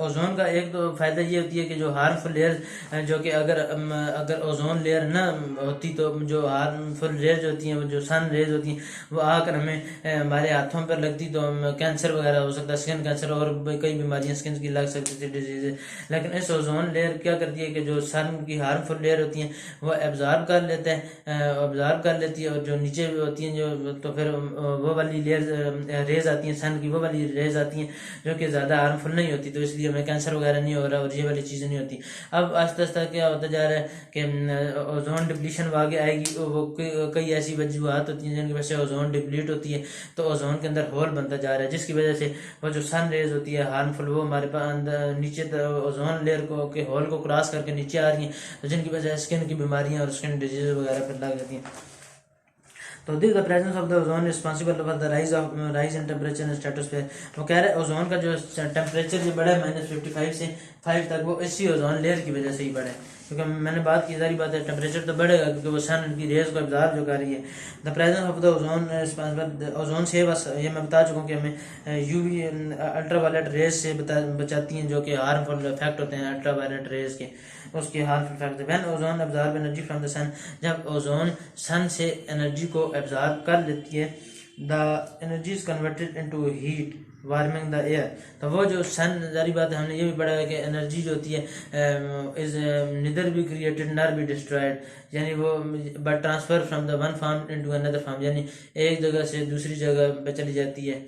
ओजोन का एक तो फायदा ये होती है कि जो हार्मफुल लेयर जो कि अगर ओजोन लेयर ना होती तो जो हार्मफुल रेज होती हैं, जो सन रेज होती हैं वो आकर हमें हमारे हाथों पर लगती तो हम कैंसर वगैरह हो सकता है, स्किन कैंसर और कई बीमारियां स्किन की लग सकती थी, डिजीज। लेकिन इस ओजोन लेयर क्या करती है कि जो सन की हार्मफुल लेयर होती हैं वो एब्जॉर्ब कर लेते हैं, ऑब्जॉर्ब कर लेती है, और जो नीचे होती हैं जो तो फिर वो वाली लेयर रेज आती हैं सन की, वो वाली रेज आती हैं जो कि ज़्यादा हार्मफुल नहीं होती, तो इसलिए हमें कैंसर वगैरह नहीं हो रहा और ये वाली चीज़ें नहीं होती। अब आस्ते आस्ते क्या होता जा रहा है कि ओजोन डिप्लीशन वो आगे आएगी, वो कई ऐसी वजूहत होती हैं जिनकी वजह से ओजोन डिप्लीट होती है, तो ओजोन के अंदर होल बनता जा रहा है, जिसकी वजह से वो जो सन रेज होती है हार्मफुल वो हमारे पास अंदर नीचे ओजोन लेयर को के होल को क्रॉस करके नीचे आ रही हैं, तो जिनकी वजह से स्किन की बीमारियां और स्किन डिजीज वगैरह फिर लग जाती हैं। तो this the presence of the ozone responsible for the rise in temperature in stratosphere. वो कह रहे हैं ओजोन का जो टेम्परेचर जो बढ़ा है -55 से 5 तक, वो इसी ओजोन लेयर की वजह से ही बढ़ा है, क्योंकि मैंने बात की, सारी बात है, टेम्परेचर तो बढ़ेगा क्योंकि वो सन की रेज को एब्जॉर्ब जो कर रही है। The presence of the ozone responsible, ozone से बस ये मैं बता चुका हूँ कि हमें यूवी अल्ट्रावायलेट रेज से बचाती हैं, जो कि हार्मफुल इफेक्ट होते हैं अल्ट्रावायलेट रेज के, उसके harmful effect. When ozone absorb energy from the sun, जब ओजोन सन से एनर्जी को एब्जॉर्ब कर लेती है, the energy is converted into heat warming the air. तो वो जो सन, जारी बात है, हमने ये भी पढ़ा है कि एनर्जी जो होती है इज निदर बी क्रिएटेड नर बी डिस्ट्रॉयड, यानी वो but transfer from the one form into another form, यानी एक जगह से दूसरी जगह पे चली जाती है,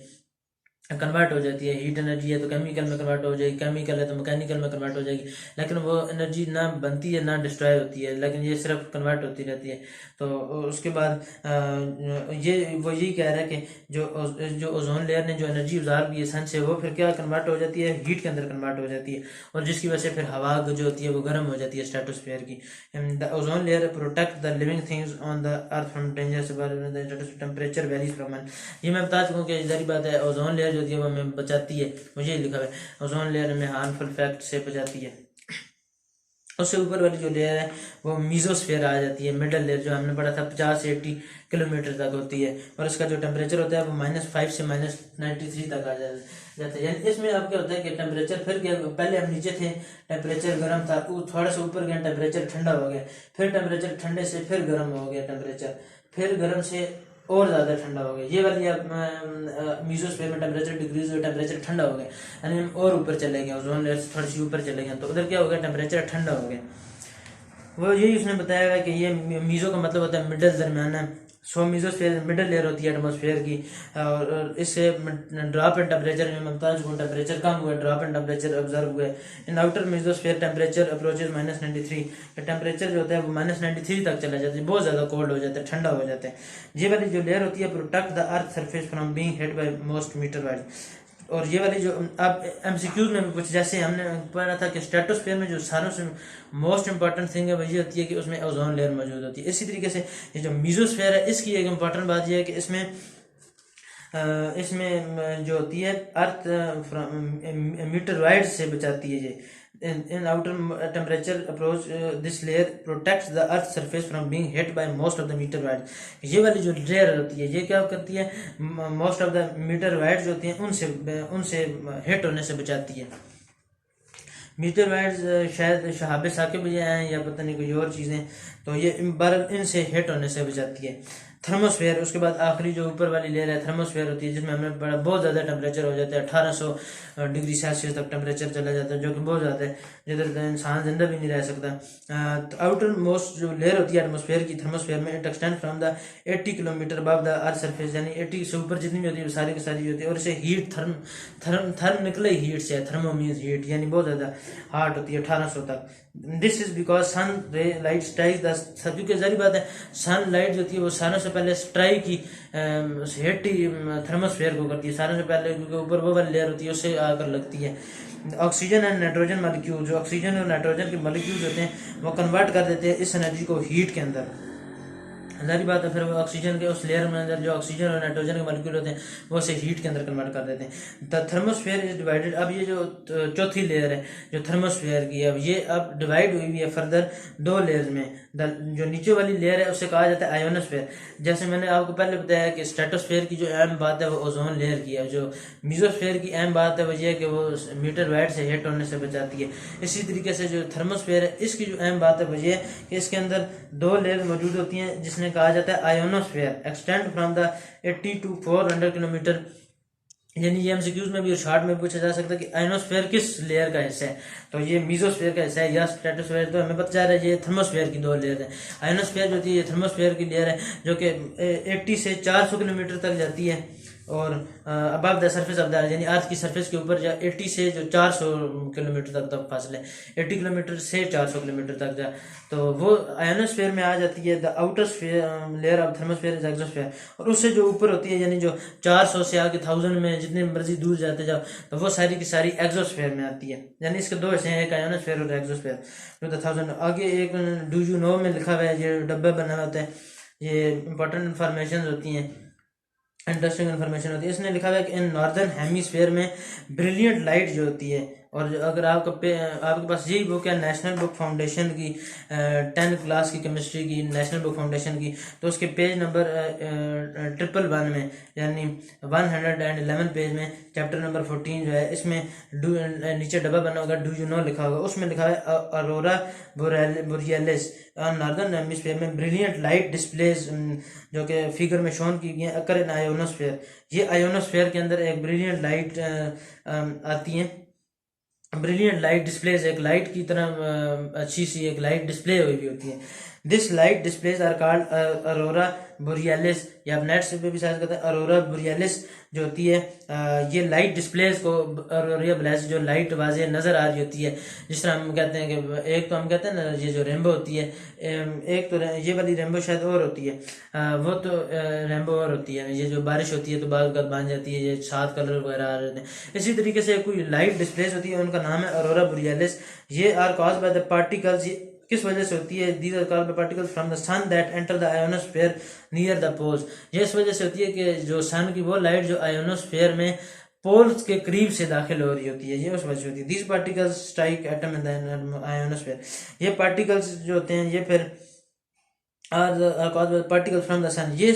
कन्वर्ट हो जाती है। हीट एनर्जी है तो केमिकल में कन्वर्ट हो जाएगी, केमिकल है तो मैकेनिकल में कन्वर्ट हो जाएगी, लेकिन वो एनर्जी ना बनती है ना डिस्ट्रॉय होती है, लेकिन ये सिर्फ कन्वर्ट होती रहती है। तो उसके बाद ये वो यही कह रहा है कि जो ओजोन लेयर ने जो एनर्जी एब्जॉर्ब की है सन से, वो फिर क्या कन्वर्ट हो जाती है, हीट के अंदर कन्वर्ट हो जाती है, और जिसकी वजह से फिर हवा जो होती है वो गर्म हो जाती है स्ट्रेटोस्फीयर की। The ozone layer protect the living things on the earth from danger temperature valleys from. ये मैं बता चुका हूँ कि जारी बात है, ओजोन लेयर होती है वो हमें बचाती है, मुझे लिखा है ओजोन लेयर में हार्मफुल इफेक्ट से बचाती है। उससे ऊपर वाली जो लेयर है वो मीजोस्फीयर आ जाती है, मिडल लेयर जो हमने पढ़ा था 50 से 80 किलोमीटर तक होती है, और इसका जो टेम्परेचर होता है वो -5 से -93 तक आ जाता है। यानी इसमें अब क्या होता है कि टेम्परेचर फिर क्या, पहले हम नीचे थे टेम्परेचर गर्म था, वो थोड़ा सा ऊपर गया टेम्परेचर ठंडा हो गया, फिर टेम्परेचर ठंडे से फिर गर्म हो गया टेम्परेचर, फिर गर्म से और ज़्यादा ठंडा हो गया। ये वाली मीजोस्फीयर में टेम्परेचर डिक्रीज हुआ, टेम्परेचर ठंडा हो गया, यानी हम और ऊपर चले गए, ओजोन लेयर से थोड़ी सी ऊपर चले गए, तो उधर क्या हो गया, टेम्परेचर ठंडा हो गया। वो यही उसने बताया है कि ये मीजो का मतलब होता है मिडल, दरमियाना। सो मीजोस्फीयर मिडल लेयर होती है एटमॉस्फेयर की, और इससे ड्रॉप इन टेम्परेचर में मुमताज हुआ, टेम्परेचर कम हुआ, ड्रॉप इन टेम्परेचर ऑब्जर्व हुआ। इन outer mesosphere temperature approaches -93, temperature जो होता है वो -93 तक चला जाता है, बहुत ज़्यादा कोल्ड हो जाता है, ठंडा हो जाता है। ये वाली जो लेयर होती है protect the earth surface from being hit by most meteorites. और ये वाली जो अब एमसीक्यूज में भी कुछ, जैसे हमने पढ़ा था कि स्ट्रेटोस्फीयर में जो सारों से मोस्ट इंपॉर्टेंट थिंग है वो ये होती है कि उसमें ओजोन लेयर मौजूद होती है। इसी तरीके से ये जो मीजोस्फीयर है, इसकी एक इम्पॉर्टेंट बात यह है कि इसमें जो होती है अर्थ मीटर वाइड से बचाती है। ये in outer temperature approach this layer protects the earth surface from being hit by most of the meter waves। ये वाली जो लेयर होती है ये क्या करती है, most of the meteorites जो होती हैं उनसे हिट होने से बचाती है। मीटर वाइड्स शायद शहाब साकिब हैं या पता नहीं कोई और चीज़ें, तो ये बर्फ इनसे हिट होने से बचाती है। थर्मोस्फेयर, उसके बाद आखिरी जो ऊपर वाली लेयर है थर्मोस्फेयर होती है, जिसमें हमें बड़ा बहुत ज़्यादा टेम्परेचर हो जाता है, 1800 डिग्री सेल्सियस तक टेम्परेचर चला जाता है, जो कि बहुत ज़्यादा है, जिधर इंसान जिंदा भी नहीं रह सकता। तो आउटर मोस्ट जो लेयर होती है एटमोस्फेयर की, थर्मोस्फेयर में, it extend from the 80 kilometre above the earth surface, यानी 80 से ऊपर जितनी भी होती है वो सारी की सारी होती है, और इसे हीट थर्म निकले हीट से, थर्मो मीन्स हीट, यानी बहुत ज़्यादा हार्ट होती है 1800 तक। दिस इज बिकॉज सन रे लाइट स्ट्राइक द, क्योंकि जारी बात है सन लाइट जो होती है वो सारों से पहले स्ट्राइक की हेटी थर्मोस्फेयर को करती है, सारों से पहले, क्योंकि ऊपर वो वाली लेयर होती है उससे आकर लगती है। ऑक्सीजन एंड नाइट्रोजन मॉलिक्यूल, जो ऑक्सीजन और नाइट्रोजन के मॉलिक्यूल्स होते हैं वो कन्वर्ट कर देते हैं इस एनर्जी को हीट के अंदर। जारी बात है फिर वो ऑक्सीजन के उस लेयर में अंदर जो ऑक्सीजन और नाइट्रोजन के मॉलिक्यूल होते हैं वो उसे हीट के अंदर कन्वर्ट कर देते हैं। द थर्मोस्फेयर इज डिवाइडेड, अब ये जो चौथी लेयर है जो थर्मोस्फेयर की है, अब ये अब डिवाइड हुई हुई है फर्दर 2 लेयर्स में। जो नीचे वाली लेयर है उसे कहा जाता है आयोनोस्फेयर। जैसे मैंने आपको पहले बताया कि स्ट्रेटोस्फेयर की जो अहम बात है वो ओजोन लेयर की है, जो मीजोस्फेयर की अहम बात है वो ये है कि वो मीटर वाइड से हिट होने से बचाती है। इसी तरीके से जो थर्मोस्फेयर है इसकी जो अहम बात है वो ये है कि इसके अंदर 2 लेयर मौजूद होती हैं, जिसने कहा जाता है ionosphere, extend from the 80 to 400 kilometre. यानी ये एमसीक्यूज में भी और शॉर्ट में पूछा जा सकता है कि आयोनोस्फेयर किस लेयर का हिस्सा है, तो ये मीजोस्फेयर का हिस्सा है या स्ट्रेटोस्फेयर, तो हमें पता चल रहा है ये थर्मोस्फेयर की 2 लेयर है। आयोनोस्फेयर जो होती है ये थर्मोस्फेयर की लेयर है जो कि 80 से 400 किलोमीटर तक जाती है, और above the surface of the earth यानी अर्थ की सरफेस के ऊपर जो 80 से जो 400 किलोमीटर तक फासले 80 किलोमीटर से 400 किलोमीटर तक जा, तो वो आयोनोस्फीयर में आ जाती है। The outer layer of thermosphere is exosphere, और उससे जो ऊपर होती है यानी जो 400 से आगे 1000 में जितनी मर्जी दूर जाते जाओ तो वो सारी की सारी एक्सोस्फीयर में आती है। यानी इसके दो हिस्से हैं, एक आयोनोस्फीयर और एक्सोस्फीयर। 1000 आगे एक डू यू नो में लिखा हुआ है, ये डब्बे बना हुआ होता है, ये इंपॉर्टेंट इंफॉर्मेशन होती हैं, इंटरेस्टिंग इन्फॉर्मेशन होती है। इसने लिखा हुआ है कि इन नॉर्दर्न हेमिस्फीयर में ब्रिलियंट लाइट जो होती है, और अगर आपके पास यही बुक है नेशनल बुक फाउंडेशन की 10th क्लास की केमिस्ट्री की, नेशनल बुक फाउंडेशन की, तो उसके पेज नंबर 111 में यानी 111 पेज में चैप्टर नंबर 14 जो है, इसमें नीचे डब्बा बना होगा, डू यू नो लिखा होगा, उसमें लिखा है अरोरा बोरियलिस नॉर्दर्न हेमिस्फीयर में ब्रिलियंट लाइट डिस्प्लेज, जो कि फिगर में शोन की गई है, अकर इन आयोनोस्फीयर। ये आयोनोस्फीयर के अंदर एक ब्रिलियंट लाइट आती है। ब्रिलियंट लाइट डिस्प्लेज एक लाइट की तरह अच्छी सी एक लाइट डिस्प्ले हुई भी होती है। This light displays are called aurora borealis, या आप नेट से भी सर्च करते हैं अरोरा बोरियलिस जो होती है। ये लाइट डिस्प्लेज को अरोरा बोरियलिस जो लाइट वाज़े नज़र आ रही होती है, जिस तरह हम कहते हैं कि एक तो हम कहते हैं ना ये जो रेनबो होती है, एक तो ये वाली रेनबो शायद और होती है, वो तो रेनबो और होती है, ये जो बारिश होती है तो बाल बन जाती है, ये 7 कलर वगैरह आ रहे हैं। इसी तरीके से कोई लाइट डिस्प्लेज होती है, उनका नाम है अरोरा बोरियलिस। ये are caused by the particles, किस वजह से होती है? These are called by particles from the sun that enter the ionosphere near the poles. ये इस वजह से होती है कि जो सन की वो लाइट जो आयोनोस्फीयर में पोल्स के करीब से दाखिल हो रही होती है, ये उस वजह से होती है। These particles strike atom in the ionosphere. ये पार्टिकल्स जो होते हैं ये फिर पार्टिकल्स फ्रॉम द सन, ये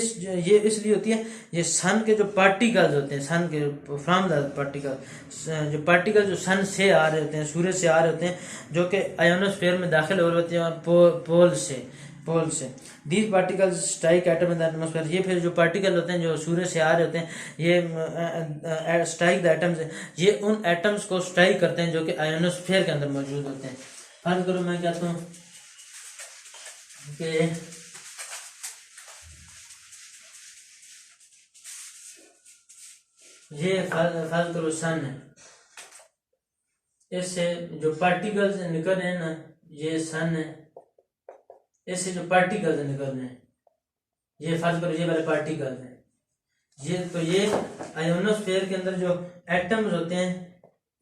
इसलिए होती है, ये सन के जो पार्टिकल्स होते हैं, सन के फ्रॉम द पार्टिकल जो पार्टिकल जो सन से आ रहे होते हैं, सूरज से आ रहे होते हैं, जो कि आयोनोस्फीयर में दाखिल हो रहे होते हैं पोल से। These particles strike atom in the atmosphere. ये फिर जो पार्टिकल होते हैं जो सूरज से आ रहे होते हैं, ये स्ट्राइक द एटम्स, ये उन एटम्स को स्ट्राइक करते हैं जो कि आयोनोस्फीयर के अंदर मौजूद होते हैं। फर्ज करो मैं कहता हूँ कि ये फर्ज करो सन है, इससे जो पार्टिकल्स निकल रहे हैं ना, ये सन है, इससे जो पार्टिकल्स निकल रहे हैं, ये फर्ज करो ये वाले पार्टिकल्स हैं, ये आयोनोस्फीयर के अंदर जो एटम्स होते हैं,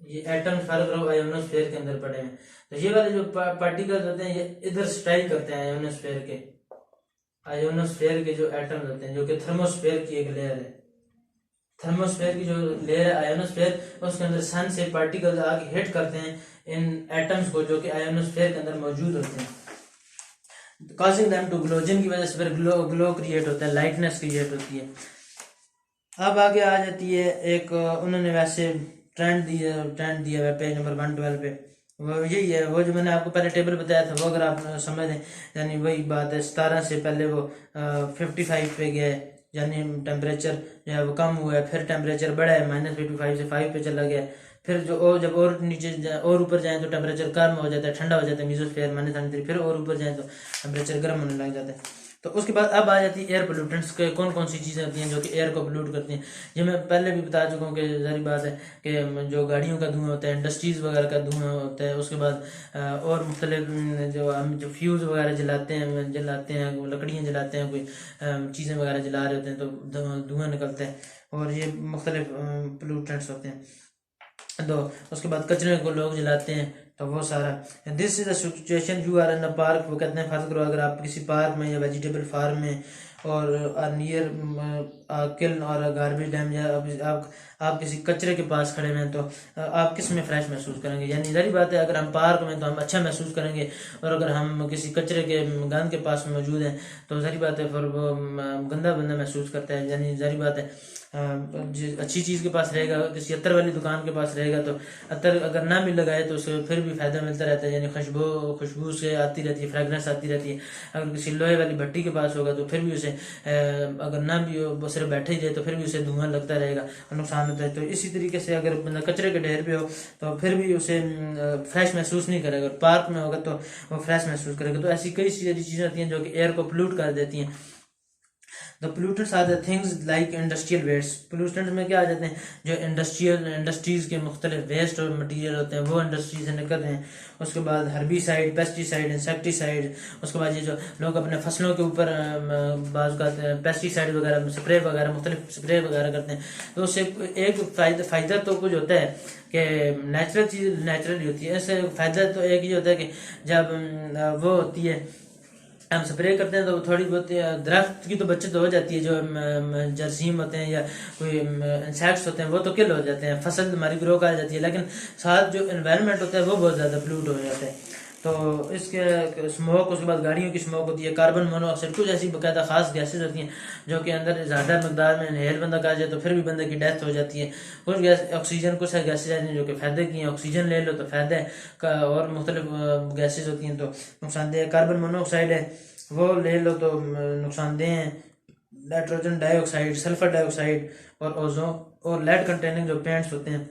ये एटम्स फर्ज करो आयोनोस्फीयर के अंदर पड़े हैं, तो ये वाले जो पार्टिकल्स होते हैं ये इधर स्ट्राइक करते हैं आयोनोस्फीयर के जो एटम्स होते हैं, जो कि थर्मोस्फीयर की एक लेयर है। थर्मोस्फीयर की जो लेयर है आयोनोस्फीयर, उसके अंदर सन से पार्टिकल्स आके हिट करते हैं इन एटम्स को जो कि आयोनोस्फीयर के अंदर मौजूद होते हैं, कॉजिंग देम टू ग्लो, जिनकी वजह से फिर ग्लो क्रिएट होता है, लाइटनेस क्रिएट होती है। अब आगे आ जाती है एक उन्होंने वैसे ट्रेंड दिया है पेज नंबर 112 पे, वो यही है, वो जो मैंने आपको पहले टेबल बताया था, वो अगर आप समझ दें यानी वही बात है। 17 से पहले वो 55 पे गया है, यानी टेम्परेचर जो है वो कम हुआ है, फिर टेम्परेचर बढ़ा है, -55 से 5 पे चला गया, फिर जो जब और नीचे और ऊपर जाए तो टेम्परेचर कम हो जाता है, ठंडा हो जाता है, मेसोस्फीयर -33, फिर और ऊपर जाए तो टेम्परेचर गर्म होने लग जाता है। तो उसके बाद अब आ जाती है एयर पोल्यूटेंट्स के, कौन कौन सी चीज़ें होती हैं जो कि एयर को पोल्यूट करती हैं। ये मैं पहले भी बता चुका हूँ कि जारी बात है कि जो गाड़ियों का धुआं होता है, इंडस्ट्रीज़ वगैरह का धुआं होता है, उसके बाद और मुख्तलिफ जो हम जो फ्यूज़ वगैरह जलाते हैं लकड़ियाँ जलाते हैं, कोई चीज़ें वगैरह जला रहे होते हैं तो धुआं निकलता है, और ये मुख्तलिफ पोल्यूटेंट्स होते हैं। तो उसके बाद कचरे को लोग जलाते हैं, तो वो सारा। This is the situation you are in a park, वो कहते हैं फर्ज करो अगर आप किसी पार्क में या वेजिटेबल फार्म में और नियर किल्न और गार्बेज डैम, या आप किसी कचरे के पास खड़े हैं, तो आप किस में फ्रेश महसूस करेंगे? यानी ज़ाहिर बात है अगर हम पार्क में तो हम अच्छा महसूस करेंगे, और अगर हम किसी कचरे के गंद के पास मौजूद हैं तो ज़ाहिर बात है फिर वो गंदा बंदा महसूस करता है। यानी ज़ाहिर बात है अच्छी चीज़ के पास रहेगा, किसी अत्तर वाली दुकान के पास रहेगा तो अत्तर अगर ना भी लगाए तो उसे फिर भी फ़ायदा मिलता रहता है, यानी खुशबू से आती रहती है, फ्रेगनेंस आती रहती है। अगर किसी लोहे वाली भट्टी के पास होगा तो फिर भी उसे अगर ना भी हो, सिर्फ बैठे ही रहे तो फिर भी उसे धुआं लगता रहेगा, नुकसान होता है। तो इसी तरीके से अगर बंदा कचरे के ढेर पे हो तो फिर भी उसे फ्रेश महसूस नहीं करेगा, और पार्क में होगा तो वो फ्रेश महसूस करेगा। तो ऐसी कई सारी चीज़ें होती हैं जो कि एयर को पोल्यूट कर देती हैं। The pollutants are the things like industrial waste. Pollutants में क्या आ जाते हैं, जो इंडस्ट्रीज के मुख्तलिफ वेस्ट और मटीरियल होते हैं वो इंडस्ट्री से निकल रहे हैं। उसके बाद हर्बिसाइड, पेस्टिसाइड, इंसेक्टिसाइड। उसके बाद ये जो लोग अपने फसलों के ऊपर बाज़ का पेस्टिसाइड वगैरह स्प्रे वगैरह मुख्तलिफ स्प्रे वगैरह करते हैं, तो उससे एक फ़ायदा तो कुछ होता है कि नेचुरल चीज़ नेचुरल होती है। इससे फ़ायदा तो एक ही होता है कि जब वो होती है हम स्प्रे करते हैं तो थोड़ी बहुत दरख्त की तो बचत हो जाती है, जो जरासीम होते हैं या कोई इंसेक्ट्स होते हैं वो तो किल हो जाते हैं, फसल हमारी ग्रो कर जाती है, लेकिन साथ जो एनवायरनमेंट होता है वो बहुत ज़्यादा पोल्यूट हो जाता है। तो इसके स्मोक, उसके बाद गाड़ियों की स्मोक होती है, कार्बन मोनोऑक्साइड, कुछ ऐसी बाकायदा खास गैसेज होती हैं जो कि अंदर ज़्यादा मकदार में इनहेल बंदा कर जाए तो फिर भी बंदे की डेथ हो जाती है। कुछ गैस ऑक्सीजन, कुछ गैसेज हैं जो कि फ़ायदे की हैं, ऑक्सीजन ले लो तो फ़ायदा है, और मुख्तलिफ गैसेज होती हैं तो नुकसानदेह है। कार्बन मोनोऑक्साइड है वो ले लो तो नुकसानदेह हैं। नाइट्रोजन डाइऑक्साइड, सल्फर डाइऑक्साइड और ओजोन और लेड कंटेनिंग जो पेंट्स होते हैं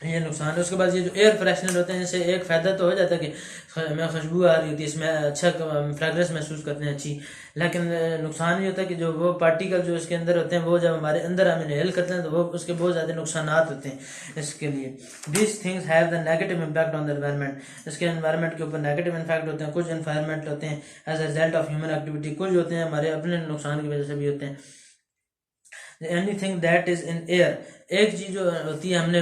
ये नुकसान है। उसके बाद ये जो एयर फ्रेशनर होते हैं, इससे एक फ़ायदा तो हो जाता है कि हमें खुशबू आ रही होती है, इसमें अच्छा फ्रेगरेंस महसूस करते हैं अच्छी, लेकिन नुकसान ये होता है कि जो वो पार्टिकल जो इसके अंदर होते हैं वो जब हमारे अंदर हम इनहेल करते हैं तो वो उसके बहुत ज़्यादा नुकसान होते हैं इसके लिए। This things have the negative impact on the environment. इसके एनवायरनमेंट के ऊपर नेगेटिव इम्पैक्ट होते हैं। कुछ एनवायरनमेंट होते हैं as a result of human activity, कुछ होते हैं हमारे अपने नुकसान की वजह से भी होते हैं। Anything that is in air, एक चीज जो होती है हमने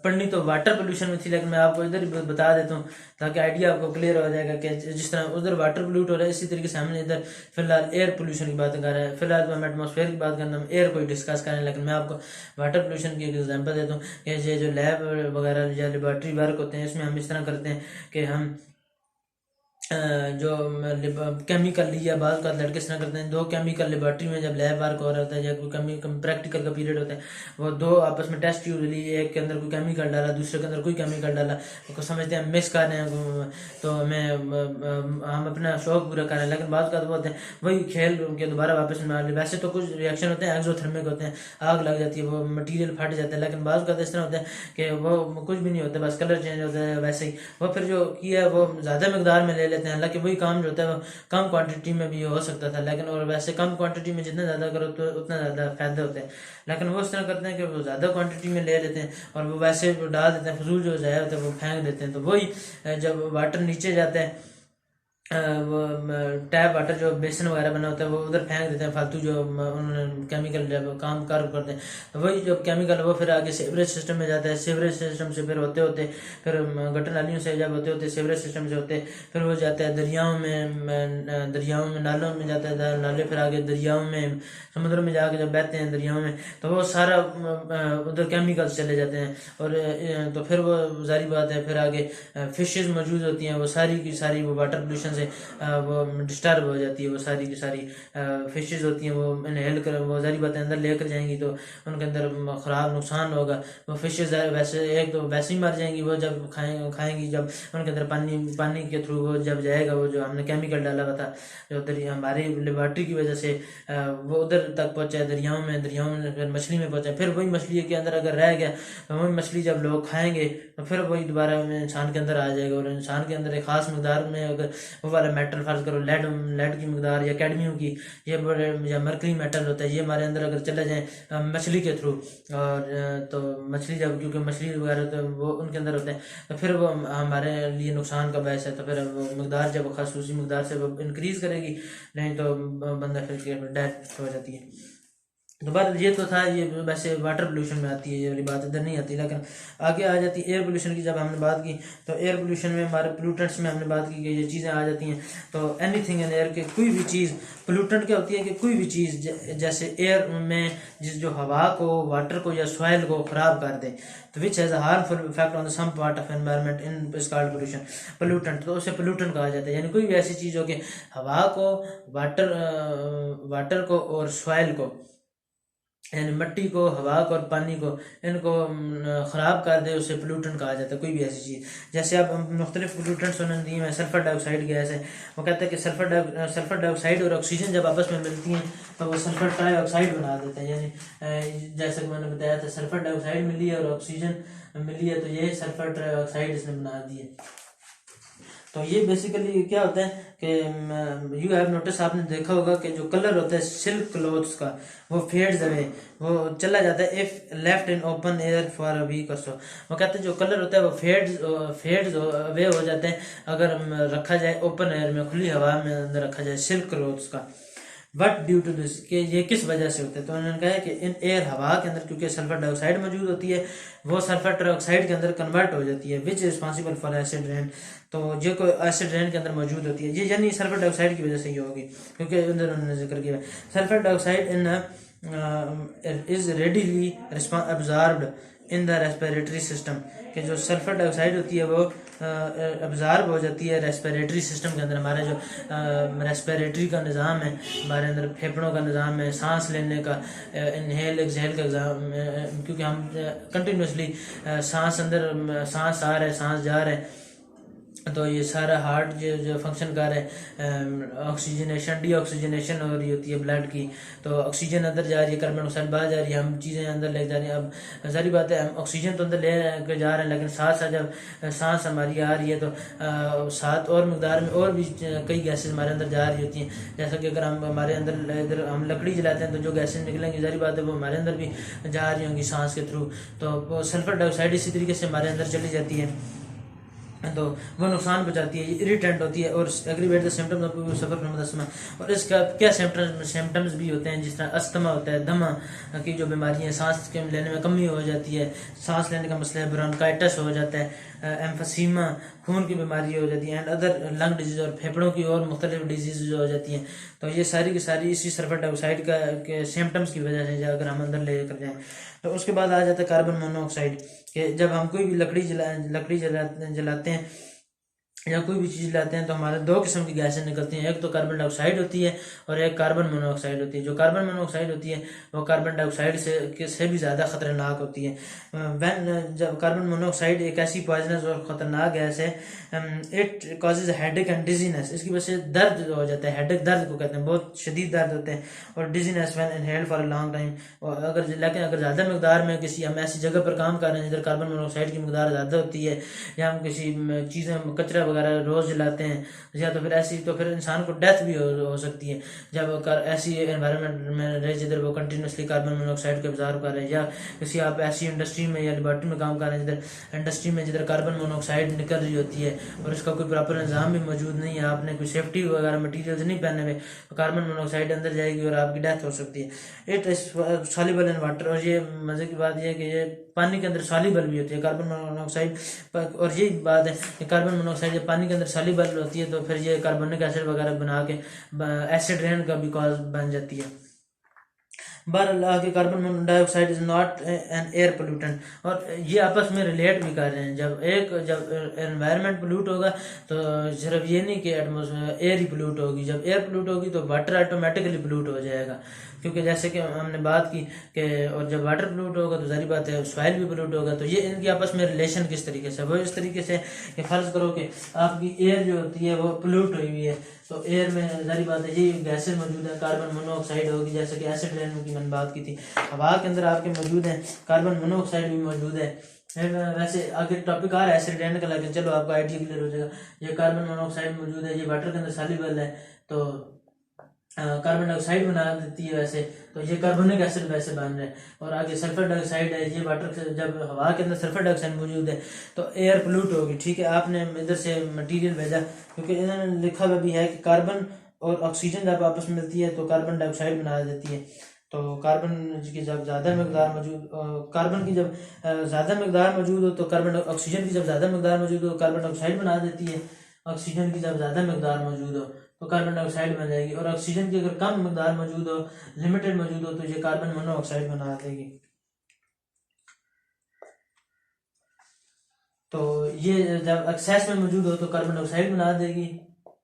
पढ़नी तो वाटर पोल्यूशन में थी, लेकिन मैं आपको इधर ही बता देता हूँ ताकि आइडिया आपको क्लियर हो जाएगा कि जिस तरह उधर वाटर पोल्यूट हो रहा है इसी तरीके से हमने इधर फिलहाल एयर पोल्यूशन की बात कर रहे हैं। फिलहाल तो हम एटमॉस्फेयर की बात करना, हम एयर को डिस्कस करें, लेकिन मैं आपको वाटर पोल्यूशन की एक एग्जांपल देता हूँ कि ये जो लैब वगैरह या लेबॉर्ट्री वर्क होते हैं इसमें हम इस तरह करते हैं कि हम जो केमिकल लिया, बाद का लड़के इस तरह करते हैं, दो केमिकल लेबॉर्ट्री में जब लैब वर्क हो रहा होता है या कोई प्रैक्टिकल का पीरियड होता है, वो दो आपस में टेस्ट ट्यूब ली, एक के अंदर कोई केमिकल डाला, दूसरे के अंदर कोई केमिकल डाला, तो समझते हैं मिक्स कर रहे हैं तो हम अपना शौक पूरा कर रहे हैं, लेकिन बाद का तो होते हैं वही खेल के दोबारा वापस में आ रहे। वैसे तो कुछ रिएक्शन होते हैं एक्सोथर्मिक होते हैं, आग लग जाती है, वो मटीरियल फट जाता है, लेकिन बाद का तो इस तरह होता है कि वो कुछ भी नहीं होता, बस कलर चेंज होता है। वैसे ही वो फिर जो किया वो ज़्यादा मकदार में ले लेते हैं, हालांकि वही काम जो होता है वो कम क्वांटिटी में भी हो सकता था, लेकिन और वैसे कम क्वांटिटी में जितना ज़्यादा करो तो उतना ज़्यादा फायदा होता है, लेकिन वो इस तरह करते हैं कि वो ज़्यादा क्वांटिटी में ले लेते हैं और वो वैसे डाल देते हैं, फजूल जो ज़ाया होता है वो फेंक देते हैं। तो वही जब वाटर नीचे जाता है, वो टैप वाटर जो बेसन वगैरह बना होता है वो उधर फेंक देते हैं फालतू, जो उन्होंने केमिकल जब काम कार करते हैं, तो वही जो केमिकल वो फिर आगे सीवरेज सिस्टम में जाता है, सीवरेज सिस्टम से फिर होते होते फिर गटर नालियों से जब होते होते सीवरेज सिस्टम से होते फिर वो जाता है दरियाओं में, नालों में जाता है, नाले फिर आगे दरियाओं में, समुद्र में जाके जब बहते हैं दरियाओं में तो वो सारा उधर केमिकल्स चले जाते हैं, और तो फिर वो जारी बात है फिर आगे फिशेज मौजूद होती हैं, वो सारी की सारी वो वाटर पोल्यूशन से वो डिस्टर्ब हो जाती है, वो सारी की सारी फिशेज होती हैं वो इनहेल कर वो जारी बात है अंदर लेकर जाएंगी तो उनके अंदर ख़राब नुकसान होगा। वो फिशेज वैसे एक तो वैसे ही मर जाएंगी, वो जब खाएंगी जब उनके अंदर पानी के थ्रू वो जब जाएगा, वो जो हमने केमिकल डाला हुआ था जो हमारी लेबॉर्ट्री की वजह से वो उधर तक पहुँचा दरियाओं में फिर मछली में पहुँचा, फिर वही मछली के अंदर अगर रह गया तो वही मछली जब लोग खाएंगे तो फिर वही दोबारा इंसान के अंदर आ जाएगा, और इंसान के अंदर एक खास मकदार में अगर वो वाला मेटल फर्ज करो लेड की मकदार या कैडमियम की ये बड़े या मरकरी मेटल होता है, ये हमारे अंदर अगर चला जाए मछली के थ्रू, और तो मछली जब क्योंकि मछली वगैरह तो वो उनके अंदर होते हैं तो फिर वो हमारे लिए नुकसान का बायस है, तो फिर वो मकदार जब खासूसी मकदार से वो इंक्रीज करेगी, नहीं तो बंदा फिर डेथ हो जाती है। तो बार ये तो था, ये वैसे वाटर पोल्यूशन में आती है ये वाली बात, इधर नहीं आती। लेकिन आगे आ जाती है एयर पोल्यूशन की। जब हमने बात की तो एयर पोल्यूशन में हमारे पोल्यूटेंट्स में हमने बात की कि ये चीज़ें आ जाती हैं। तो एनीथिंग इन एयर के कोई भी चीज़, पोल्यूटेंट क्या होती है कि कोई भी चीज़ जैसे एयर में जो हवा को, वाटर को या सॉइल को ख़राब कर दे, तो which has a harmful effect on the some part of environment in is called pollution, pollutant. तो उसे पोल्यूटेंट कहा जाता है। यानी कोई भी ऐसी चीज़ हो कि हवा को, वाटर को और सॉइल को, यानी मिट्टी को, हवा को और पानी को, इनको ख़राब कर दे, उसे पोल्यूटेंट कहा जाता है। कोई भी ऐसी चीज़, जैसे अब मुख्तलिफ पोल्यूटेंट्स उन्होंने दिए हैं, सल्फर डाइऑक्साइड गैस है, वो कहता है कि सल्फर डाइऑक्साइड और ऑक्सीजन जब आपस में मिलती हैं तो वो सल्फर ट्राइऑक्साइड बना देता है। यानी जैसे कि मैंने बताया था, सल्फर डाइऑक्साइड मिली है और ऑक्सीजन मिली है, तो ये सल्फर ट्राइऑक्साइड इसने बना दी है। तो ये बेसिकली क्या होता है कि यू हैव नोटिस, आपने देखा होगा कि जो कलर होता है सिल्क क्लोथ्स का वो फेड्स अवे, वो चला जाता है if left in open air for a week और सो। वो कहते हैं जो कलर होता है वो फेड्स अवे हो जाते हैं अगर रखा जाए ओपन एयर में, खुली हवा में अंदर रखा जाए सिल्क क्लोथ्स का। बट ड्यू टू दिस, कि ये किस वजह से होता है, तो उन्होंने कहा है कि इन एयर हवा के अंदर क्योंकि सल्फर डाइऑक्साइड मौजूद होती है, वो सल्फर डाइऑक्साइड के अंदर कन्वर्ट हो जाती है which is responsible for acid rain. तो जो कोई एसिड रेन के अंदर मौजूद होती है ये यानी सल्फर डाइऑक्साइड की वजह से ही होगी, क्योंकि अंदर उन्होंने जिक्र किया sulphur dioxide in is readily absorbed in the respiratory system, कि जो सल्फर डाइऑक्साइड होती है वो अब्जॉर्ब हो जाती है रेस्पिरेटरी सिस्टम के अंदर। हमारे जो रेस्पिरेटरी का निज़ाम है, हमारे अंदर फेफड़ों का निज़ाम है, सांस लेने का इनहेल एक्सहेल का निज़ाम, क्योंकि हम कंटिन्यूसली सांस अंदर सांस आ रहा है सांस जा रहा है, तो ये सारा हार्ट जो फंक्शन कर रहा है, ऑक्सीजनेशन डी ऑक्सीजनेशन हो रही होती है ब्लड की, तो ऑक्सीजन अंदर जा रही है, कार्बन डाइऑक्साइड बाहर जा रही है, हम चीज़ें अंदर ले जा रही हैं। अब सारी बात है हम ऑक्सीजन तो अंदर ले जा रहे हैं, लेकिन साथ साथ जब सांस हमारी आ रही है तो साथ और मकदार में और भी कई गैसेज हमारे अंदर जा रही होती हैं। जैसा कि अगर हम हमारे अंदर इधर हम लकड़ी जलाते हैं तो जो गैसेज निकलेंगी सारी बात है वो हमारे अंदर भी जा रही होंगी सांस के थ्रू, तो सल्फर डाइऑक्साइड इसी तरीके से हमारे अंदर चली जाती है, तो वो नुकसान पहुंचाती है, इरिटेंट होती है और aggravate the symptoms of suffer from asthma. और इसका क्या सिम्टम्स भी होते हैं, जिस तरह अस्थमा होता है, दमा की जो बीमारी है, सांस के लेने में कमी हो जाती है, सांस लेने का मसला है, ब्रोंकाइटिस हो जाता है, एम्फसीमा खून की बीमारी हो जाती है, एंड अदर लंग डिजीज और फेफड़ों की और मुख्तलिफ डिजीज हो जाती हैं। तो ये सारी की सारी इसी सल्फर डाइऑक्साइड के सिम्टम्स की वजह से अगर हम अंदर ले कर जाएँ। तो उसके बाद आ जाता है कार्बन मोनोऑक्साइड, कि जब हम कोई भी लकड़ी जलाते हैं या कोई भी चीज़ लाते हैं तो हमारे दो किस्म की गैसें निकलती हैं, एक तो कार्बन डाइऑक्साइड होती है और एक कार्बन मोनोऑक्साइड होती है। जो कार्बन मोनोऑक्साइड होती है वो कार्बन डाइऑक्साइड से भी ज़्यादा खतरनाक होती है। जब कार्बन मोनोऑक्साइड एक ऐसी पॉइजनस और ख़तरनाक गैस है, it causes headache and dizziness, इसकी वजह से दर्द हो जाता है, हेडेक दर्द को कहते हैं, बहुत शदीद दर्द होते हैं, और dizziness when inhaled for a long time. लेकिन अगर ज़्यादा मकदार में किसी हम ऐसी जगह पर काम कर रहे हैं जिधर कार्बन मोनोऑक्साइड की मकदार ज़्यादा होती है, या हम किसी चीज़ें कचरा वगैरह रोज जलाते हैं, या तो फिर ऐसी तो फिर इंसान को डेथ भी हो सकती है जब ऐसी एनवायरनमेंट में रहे जिधर वो कंटिन्यूसली कार्बन मोनोऑक्साइड को एब्जॉर्ब कर रहे हैं, या किसी आप ऐसी इंडस्ट्री में या लेबोरेटरी में काम कर रहे हैं जिधर इंडस्ट्री में जिधर कार्बन मोनोऑक्साइड निकल रही होती है और इसका कोई प्रॉपर निज़ाम भी मौजूद नहीं है, आपने कोई सेफ्टी वगैरह मटीरियल्स नहीं पहने हुए, तो कार्बन मोनोऑक्साइड अंदर जाएगी और आपकी डेथ हो सकती है। It is soluble in water, और ये मजे की बात यह है कि ये पानी के अंदर सॉल्युबल भी होती है कार्बन मोनोऑक्साइड। और यही बात है कि कार्बन मोनोऑक्साइड जब पानी के अंदर सॉल्युबल होती है तो फिर ये कार्बोनिक एसिड वगैरह बना के एसिड रेन का भी कॉज बन जाती है। बहरहाल आगे carbon dioxide is not an air pollutant, और ये आपस में रिलेट भी कर रहे हैं। जब एनवायरनमेंट पोल्यूट होगा तो सिर्फ ये नहीं कि एटमोसफेयर एयर ही पोल्यूट होगी, जब एयर पोल्यूट होगी तो वाटर ऑटोमेटिकली पोल्यूट हो जाएगा, क्योंकि जैसे कि हमने बात की कि और जब वाटर पोल्यूट होगा तो जारी बात है सॉइल भी पोल्यूट होगा। तो ये इनकी आपस में रिलेशन किस तरीके से, वो इस तरीके से कि फर्ज करो कि आपकी एयर जो होती है वो पोल्यूट हुई हुई है, तो एयर में जारी बात है ये गैसेज मौजूद है, कार्बन मोनोऑक्साइड होगी, जैसे कि एसिड रेन की मैंने बात की थी, हवा के अंदर आपके मौजूद है, कार्बन मोनोऑक्साइड भी मौजूद है। वैसे आगे टॉपिक आ रहा है एसिड रेन का, लेकिन चलो आपका आइडिया क्लियर हो जाएगा। ये कार्बन मोनोऑक्साइड मौजूद है, ये वाटर के अंदर सॉल्युबल है, तो कार्बन डाइऑक्साइड बना देती है वैसे, तो ये कार्बोनिक एसिड वैसे बन रहे हैं। और आगे सल्फर डाइऑक्साइड है, ये वाटर से जब हवा के अंदर सल्फर डाइऑक्साइड मौजूद है तो एयर पोल्यूट होगी। ठीक है, आपने इधर से मटेरियल भेजा, क्योंकि इन्होंने लिखा हुआ भी है कि कार्बन और ऑक्सीजन जब आपस में मिलती है तो कार्बन डाइऑक्साइड बना देती है। तो कार्बन की जब ज़्यादा मकदार मौजूद कार्बन की जब ज़्यादा मकदार मौजूद हो तो कार्बन ऑक्सीजन की जब ज़्यादा मकदार मौजूद हो कार्बन डाइऑक्साइड बना देती है, ऑक्सीजन की जब ज़्यादा मकदार मौजूद हो तो कार्बन डाइऑक्साइड बन जाएगी, और ऑक्सीजन की अगर कम मकदार मौजूद हो, लिमिटेड मौजूद हो, तो ये कार्बन मोनोऑक्साइड बना देगी। तो ये जब एक्सेस में मौजूद हो तो कार्बन डाइऑक्साइड बना देगी,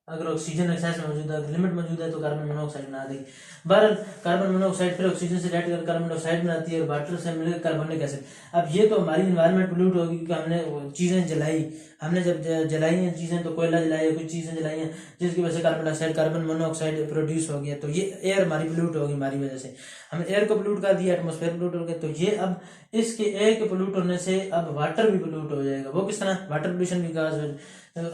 अगर ऑक्सीजन एक्सेस में मौजूद है, अगर लिमिट मौजूद है तो कार्बन मोनोऑक्साइड बना देगी। बहरहाल कार्बन मोनोऑक्साइड फिर ऑक्सीजन से रिएक्ट कर कार्बन डाइऑक्साइड बनाती है और वाटर से मिलकर कार्बोनिक एसिड। अब ये तो हमारी इन्वायरमेंट पोल्यूट होगी क्योंकि हमने चीज़ें जलाई, हमने जब जलाई हैं चीज़ें, तो कोयला जलाई है, कुछ चीज़ें जलाई हैं, जिसकी वजह से carbon dioxide, carbon monoxide produce हो गया, तो ये एयर हमारी पोल्यूट होगी हमारी वजह से। हमने एयर को पोल्यूट कर दिया, एटमॉस्फेयर पोल्यूट हो गया, तो ये अब इसके एयर के पोल्यूट होने से अब वाटर भी पोल्यूट हो जाएगा। वो किस तरह? वाटर पोल्यूशन भी गैस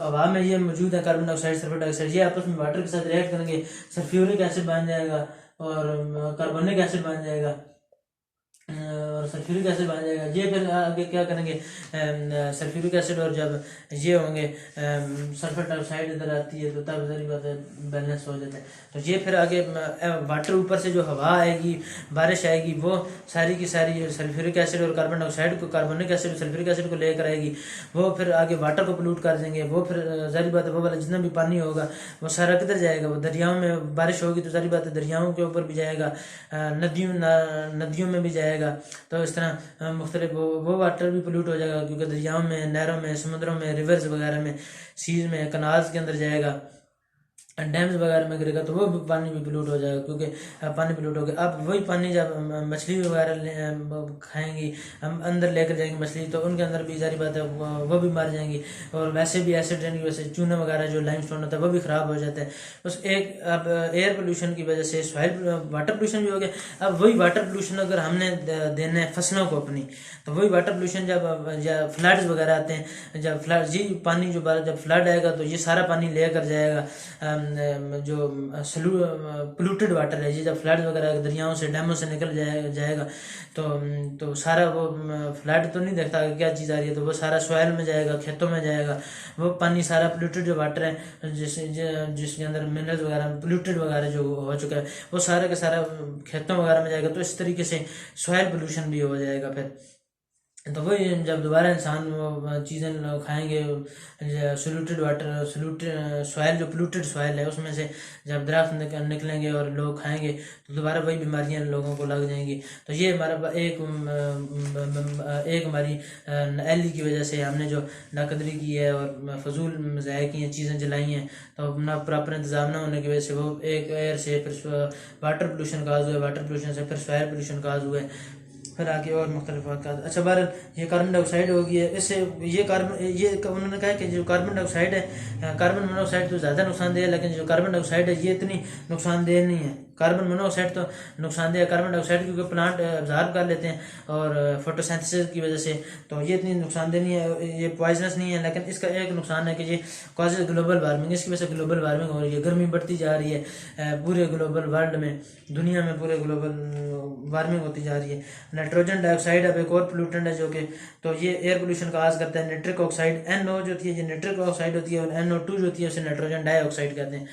हवा में ये मौजूद है, कार्बन डाइऑक्साइड, सल्फर डाइऑक्साइड, ये आपस में वाटर के साथ रिएक्ट करेंगे, सल्फ्यूरिक एसिड बन जाएगा और कार्बोनिक एसिड बन जाएगा और सल्फ्यूरिक एसिड बन जाएगा। ये फिर आगे क्या करेंगे? सल्फ्यूरिक एसिड और जब ये होंगे सल्फर डाइऑक्साइड इधर आती है, तो तब सारी बात बैलेंस हो जाता है। तो ये फिर आगे वाटर ऊपर से जो हवा आएगी, बारिश आएगी, वो सारी की सारी सल्फ्यूरिक एसिड और कार्बन डाइऑक्साइड को, कार्बोनिक एसिड और सल्फ्यूरिक एसिड को लेकर आएगी। वो फिर आगे वाटर को पोल्यूट कर देंगे। वो फिर सारी बात है, वो वाला जितना भी पानी होगा वो सारा किधर जाएगा? वो दरियाओं में बारिश होगी तो सारी बात है दरियाओं के ऊपर भी जाएगा, नदियों में भी जाएगा। तो इस तरह मुख्तलिफ वो वाटर भी पोल्यूट हो जाएगा, क्योंकि दरियाओं में, नहरों में, समुद्रों में, रिवर्स वगैरह में, सीज में, कनाल्स के अंदर जाएगा, डैम्स वगैरह में गिरेगा, तो वो पानी भी पोल्यूट हो जाएगा, क्योंकि पानी पोल्यूट हो गया। अब वही पानी जब मछली वगैरह खाएंगी, हम अंदर लेकर जाएंगे मछली, तो उनके अंदर भी जारी बात है वो भी मर जाएंगी। और वैसे भी एसिड रेन की वजह से चूने वगैरह जो लाइमस्टोन होता है वो भी ख़राब हो जाता है। उस एक अब एयर पोल्यूशन की वजह से सॉइल वाटर पोल्यूशन भी हो गया। अब वही वाटर पोल्यूशन अगर हमने देना है फसलों को अपनी, तो वही वाटर पोल्यूशन जब फ्लड्स वगैरह आते हैं, जब फ्लड जी पानी जो जब फ्लड आएगा तो ये सारा पानी लेकर जाएगा जो पोल्यूटेड वाटर है, ये जब फ्लड वगैरह दरियाओं से, डैमों से निकल जाएगा तो सारा वो फ्लड तो नहीं देखता क्या चीज़ आ रही है, तो वो सारा सॉइल में जाएगा, खेतों में जाएगा। वो पानी सारा पोल्यूटेड जो वाटर है जिसके अंदर मिनरल्स वगैरह पोल्यूटेड वगैरह जो हो चुका है, वो सारा का सारा खेतों वगैरह में जाएगा। तो इस तरीके से सॉइल पोल्यूशन भी हो जाएगा। फिर तो वही जब दोबारा इंसान वो चीज़ें खाएंगे, सोल्यूटेड वाटर, सोल्यूटेड सॉइल, जो पोल्यूटेड सॉइल है उसमें से जब दरख्त निकलेंगे और लोग खाएंगे, तो दोबारा वही बीमारियां लोगों को लग जाएंगी। तो ये हमारा एक हमारी नाअहली की वजह से हमने जो नाकदरी की है और फजूल ज़ाया की हैं, चीज़ें जलाई हैं, तो अपना प्रॉपर इंतजाम ना होने की वजह से वो एक एयर से फिर वाटर पोल्यूशन काज हुआ है, वाटर पोल्यूशन से फिर सॉइल पोल्यूशन काज हुआ है, फिर आगे और मुख्तलिफ वाक़यात। अच्छा बहरहाल ये कार्बन डाइऑक्साइड हो गई है, इससे ये उन्होंने कहा कि जो कार्बन डाइऑक्साइड है, कार्बन मोनोऑक्साइड तो ज़्यादा नुकसानदेह है, लेकिन जो कार्बन डाइऑक्साइड है ये इतनी नुकसानदेह नहीं है। कार्बन मोनोऑक्साइड तो नुकसानदेह है, कार्बन डाइऑक्साइड क्योंकि प्लांट अब्जॉर्ब कर लेते हैं और फोटोसिंथेसिस की वजह से, तो ये इतनी नुकसानदेह नहीं है, ये पॉइजनस नहीं है। लेकिन इसका एक नुकसान है कि ये कॉजेज ग्लोबल वार्मिंग, इसकी वजह से ग्लोबल वार्मिंग हो रही है, गर्मी बढ़ती जा रही है पूरे ग्लोबल वर्ल्ड में, दुनिया में पूरे ग्लोबल वार्मिंग होती जा रही है। नाइट्रोजन डाइऑक्साइड अब एक और पोल्यूटेंट है जो कि, तो ये एयर पोल्यूशन का आगाज करता है। नाइट्रिक ऑक्साइड NO जो होती है ये नाइट्रिक ऑक्साइड होती है, और NO2 जो होती है उसे नाइट्रोजन डाइऑक्साइड कहते हैं।